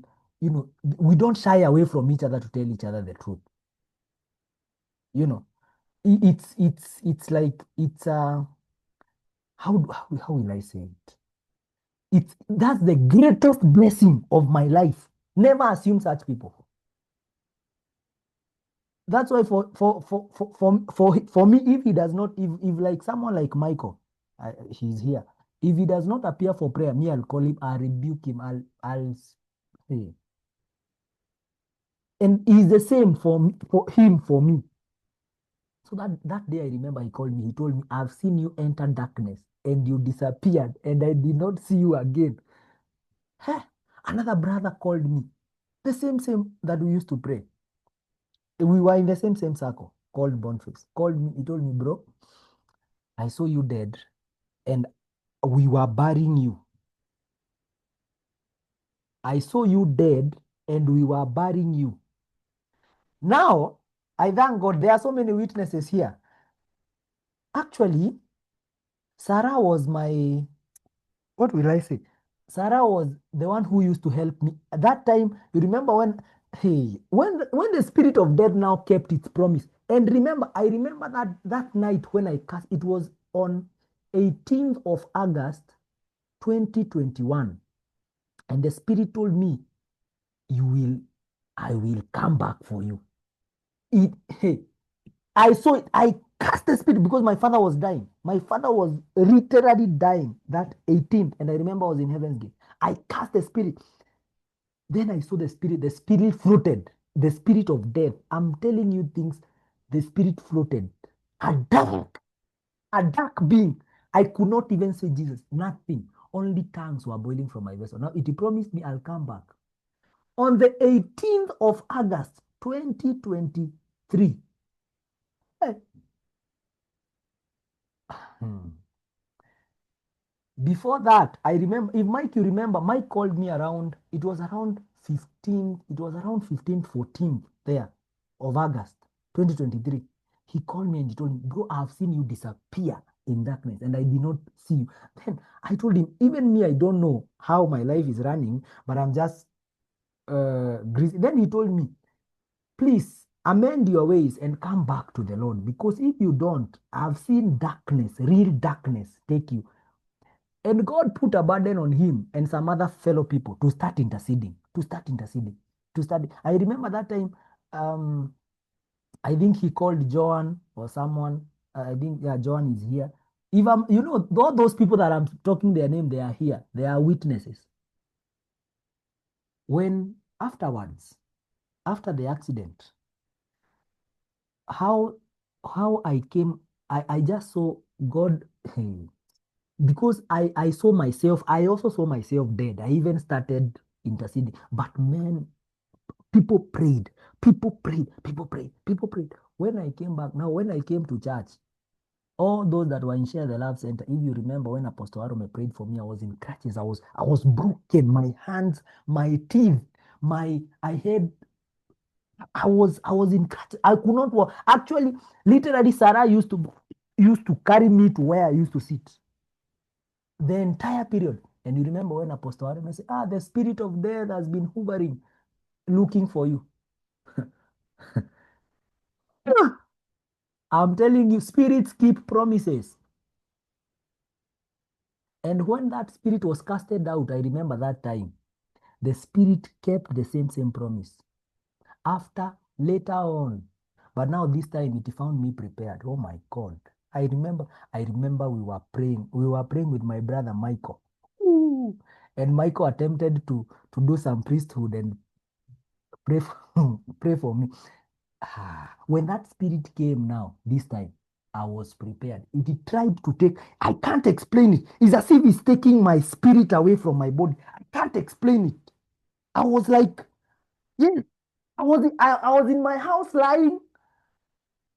we don't shy away from each other to tell each other the truth. It's like how will I say it? That's the greatest blessing of my life. Never assume such people. That's why for me, if he does not, if like someone like Michael, he's here. If he does not appear for prayer, me, I'll call him, I'll rebuke him, I'll say. And he's the same for me. So that day I remember he called me, he told me, I've seen you enter darkness and you disappeared and I did not see you again. Another brother called me, the same that we used to pray. We were in the same circle, called Boniface. Called me, he told me, bro, I saw you dead and we were burying you. I saw you dead and we were burying you. Now, I thank God, there are so many witnesses here. Actually, Sarah was my, what will I say? Sarah was the one who used to help me. At that time, you remember when the spirit of death now kept its promise. And I remember that night when I cast, it was on 18th of August, 2021. And the spirit told me, I will come back for you. I saw it. I cast the spirit because my father was dying. My father was literally dying that 18th. And I remember I was in Heaven's Gate. I cast the spirit. Then I saw the spirit floated. The spirit of death. I'm telling you things. The spirit floated. A dark being. I could not even say Jesus. Nothing. Only tongues were boiling from my vessel. Now it promised me I'll come back. On the 18th of August, 2023. Before that, I remember, if Mike, you remember, Mike called me around, it was around 14th there of August 2023. He called me and he told me, bro, I've seen you disappear in darkness and I did not see you. Then I told him, even me, I don't know how my life is running, but I'm just greasy. Then he told me, please amend your ways and come back to the Lord, because if you don't, I've seen darkness, real darkness take you. And God put a burden on him and some other fellow people to start interceding. I remember that time, I think he called Joan or someone. I think, yeah, Joan is here. If I'm, all those people that I'm talking their name, they are here. They are witnesses. When afterwards, after the accident, how I came, I just saw God. Because I saw myself, I also saw myself dead. I even started interceding. But man, people prayed. When I came back, now when I came to church, all those that were in Share the Love Center, if you remember when Apostle Arome prayed for me, I was in crutches. I was broken. My hands, my teeth, I was in crutches. I could not walk. Actually, literally, Sarah used to carry me to where I used to sit. The entire period. And you remember when Apostle Arome said, the spirit of death has been hovering, looking for you. I'm telling you, spirits keep promises. And when that spirit was casted out, I remember that time, the spirit kept the same promise. After, later on, but now this time it found me prepared. Oh my God. I remember we were praying with my brother Michael. Ooh. And Michael attempted to do some priesthood and pray pray for me. When that spirit came now, this time, I was prepared. It tried to take, I can't explain it. It's as if it's taking my spirit away from my body. I can't explain it. I was like, yeah, I was in my house lying,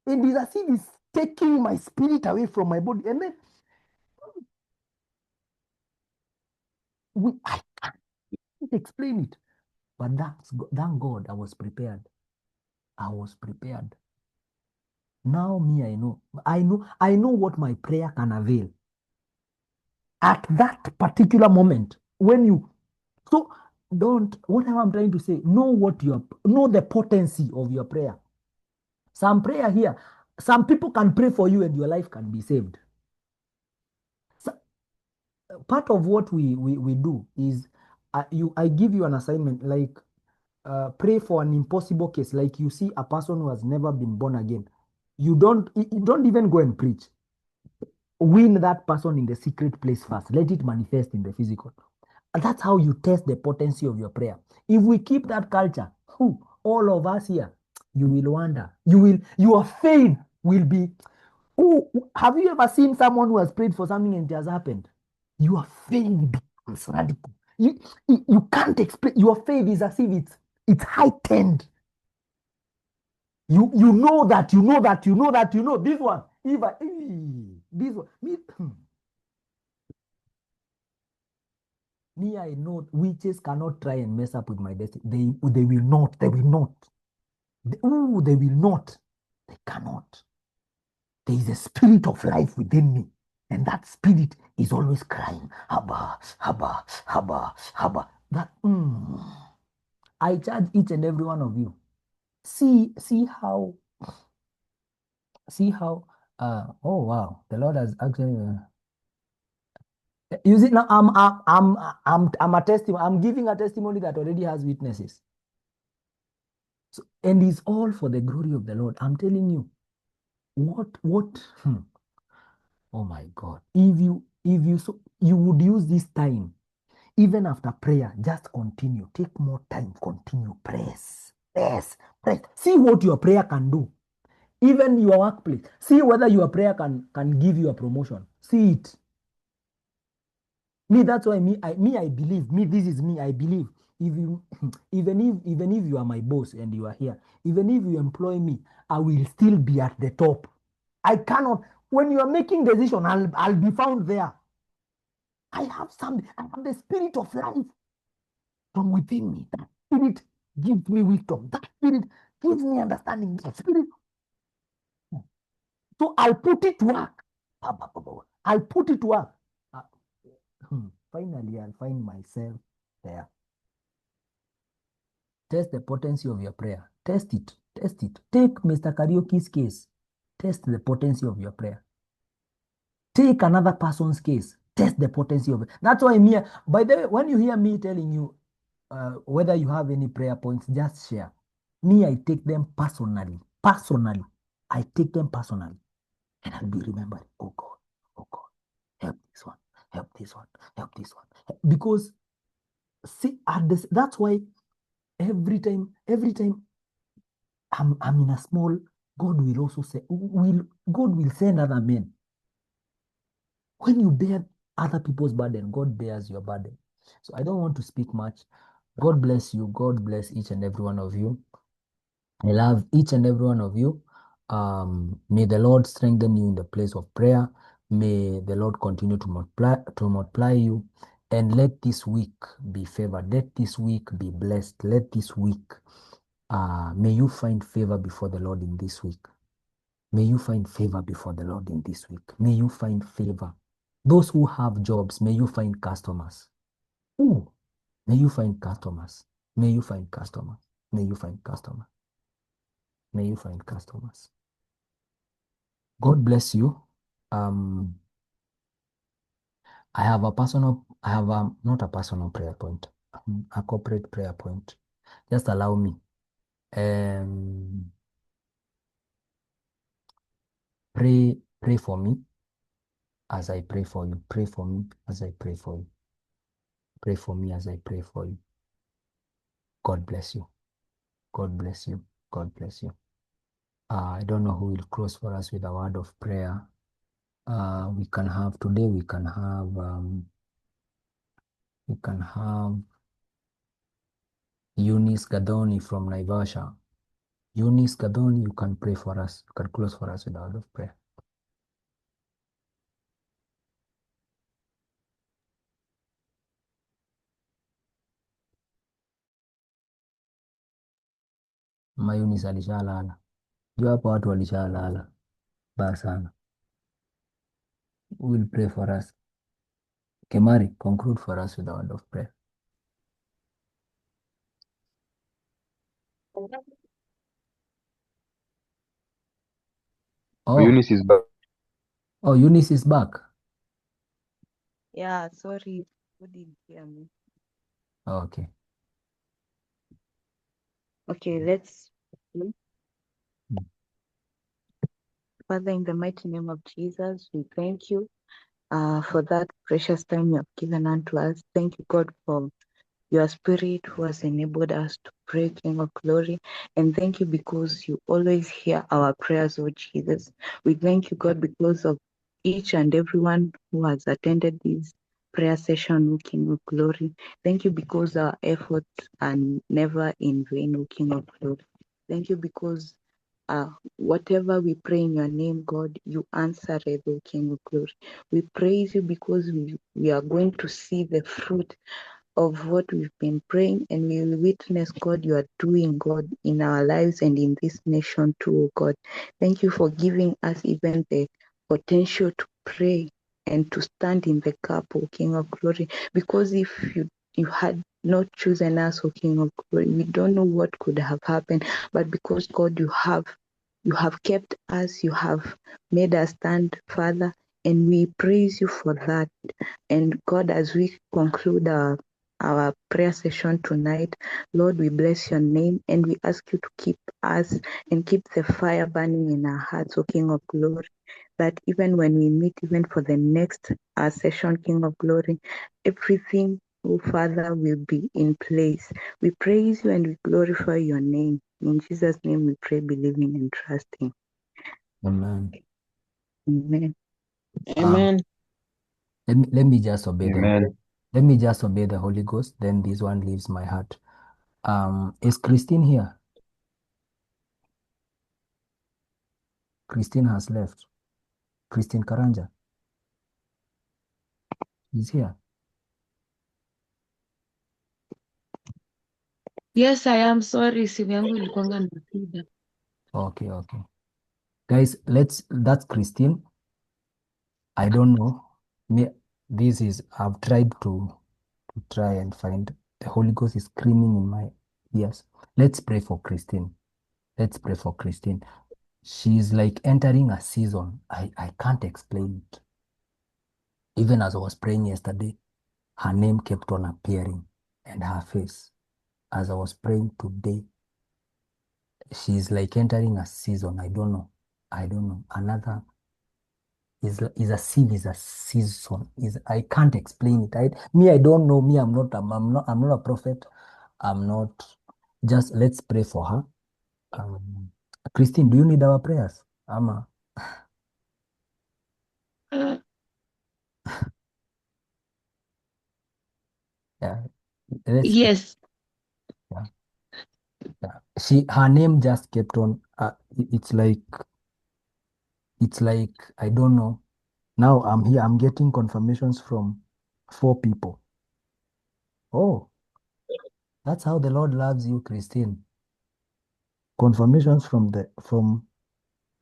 and it's as if it's taking my spirit away from my body. And then I can't explain it. But thank God I was prepared. I was prepared. Now me, I know what my prayer can avail. At that particular moment, when you, so whatever I'm trying to say, know the potency of your prayer. Some prayer here, some people can pray for you and your life can be saved. So, part of what we do is, I give you an assignment, like pray for an impossible case. Like you see a person who has never been born again. You don't even go and preach. Win that person in the secret place first. Let it manifest in the physical. And that's how you test the potency of your prayer. If we keep that culture, all of us here, you will wonder. Your faith will be. Have you ever seen someone who has prayed for something and it has happened? Your faith becomes radical. You can't explain. Your faith is as if it's heightened. You know that this one. This one. Me, I know witches cannot try and mess up with my destiny. They will not. They will not. They will not. They cannot. There is a spirit of life within me. And that spirit is always crying, Haba, Haba, Haba, Haba. I charge each and every one of you. See how, oh wow, the Lord has actually, you see now, I'm a testimony. I'm giving a testimony that already has witnesses. So, and it's all for the glory of the Lord. I'm telling you, oh my God. If you would use this time, even after prayer, just continue. Take more time, continue. Press. See what your prayer can do. Even your workplace. See whether your prayer can give you a promotion. See it. Me, that's why I believe. Me, this is me. I believe. Even if you are my boss and you are here, even if you employ me, I will still be at the top. I cannot. When you are making decision, I'll be found there. I have the spirit of life from within me. That spirit gives me wisdom. That spirit gives me understanding. That spirit. So I'll put it to work. I'll put it to work. Finally, I'll find myself there. Test the potency of your prayer. Test it. Take Mr. Karaoke's case. Test the potency of your prayer. Take another person's case. Test the potency of it. That's why by the way, when you hear me telling you whether you have any prayer points, just share. Me, I take them personally. I take them personally. And I'll be remembering, oh God, help this one, help this one, help this one. Because see, that's why every time I'm in a small, God will also say, God will send other men. When you bear other people's burden, God bears your burden. So I don't want to speak much. God bless you. God bless each and every one of you. I love each and every one of you. May the Lord strengthen you in the place of prayer. May the Lord continue to multiply you. And let this week be favored. Let this week be blessed. Let this week, may you find favor before the Lord in this week. May you find favor before the Lord in this week. May you find favor. Those who have jobs, may you find customers. May you find customers. May you find customers. May you find customers. May you find customers. God bless you. I have not a personal prayer point, a corporate prayer point. Just allow me. Pray for me as I pray for you. Pray for me as I pray for you. Pray for me as I pray for you. God bless you. God bless you. God bless you. I don't know who will close for us with a word of prayer. We can have Eunice Gadoni from Naivasha. Eunice Gadoni, you can pray for us. You can close for us with a word of prayer. Eunice alishalala. Jua hapo watu walishalala. Baya sana. Who will pray for us? Kemari, conclude for us with a word of prayer. Eunice is back. Oh, Eunice is back. Yeah, sorry, you didn't hear me. Okay. Okay, let's pray. Father, in the mighty name of Jesus, we thank you for that precious time you have given unto us. Thank you, God, for your spirit who has enabled us to pray, King of glory. And thank you because you always hear our prayers, oh Jesus. We thank you, God, because of each and everyone who has attended this prayer session, O King of glory. Thank you because our efforts are never in vain, O King of glory. Thank you because whatever we pray in your name, God, you answer it, O King of glory. We praise you because we are going to see the fruit of what we've been praying, and we will witness, God, you are doing, God, in our lives and in this nation too, God. Thank you for giving us even the potential to pray and to stand in the gap, O King of glory, because if you had not chosen us, O King of glory, we don't know what could have happened, but because, God, you have kept us, you have made us stand, Father, and we praise you for that. And God, as we conclude our prayer session tonight, Lord, we bless your name and we ask you to keep us and keep the fire burning in our hearts, O King of glory, that even when we meet, even for the next session, King of glory, everything, oh Father, will be in place. We praise you and we glorify your name. In Jesus' name we pray, believing and trusting. Amen. Amen. Amen. Let me just obey Amen. Let me just obey the Holy Ghost. Then this one leaves my heart. Is Christine here? Christine has left. Christine Karanja is here. Yes, I am sorry, simu yangu ilikuwanga na shida. Okay. Guys, that's Christine. I don't know. I've tried to try and find. The Holy Ghost is screaming in my ears. Let's pray for Christine. She's like entering a season. I can't explain it. Even as I was praying yesterday, her name kept on appearing and her face. As I was praying today, she's like entering a season. I don't know. Another is a season. I can't explain it. I don't know. I'm not a prophet. I'm not. Just let's pray for her. Christine, do you need our prayers? Ama. Yeah. Yes. Yeah. Her name just kept on. It's like I don't know. Now I'm here. I'm getting confirmations from 4 people. Oh, that's how the Lord loves you, Christine. Confirmations from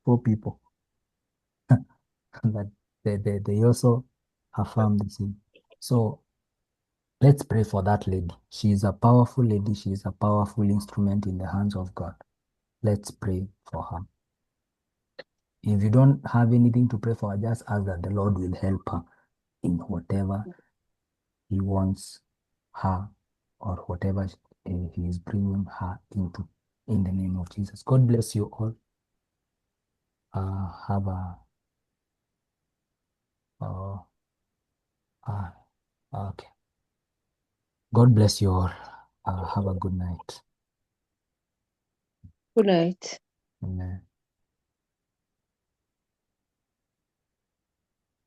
4 people that they also affirm the same. So let's pray for that lady. She is a powerful lady. She is a powerful instrument in the hands of God. Let's pray for her. If you don't have anything to pray for, just ask that the Lord will help her in whatever He wants her or whatever He is bringing her into. In the name of Jesus. God bless you all. Have a okay. God bless you all. Have a good night. Good night. Amen.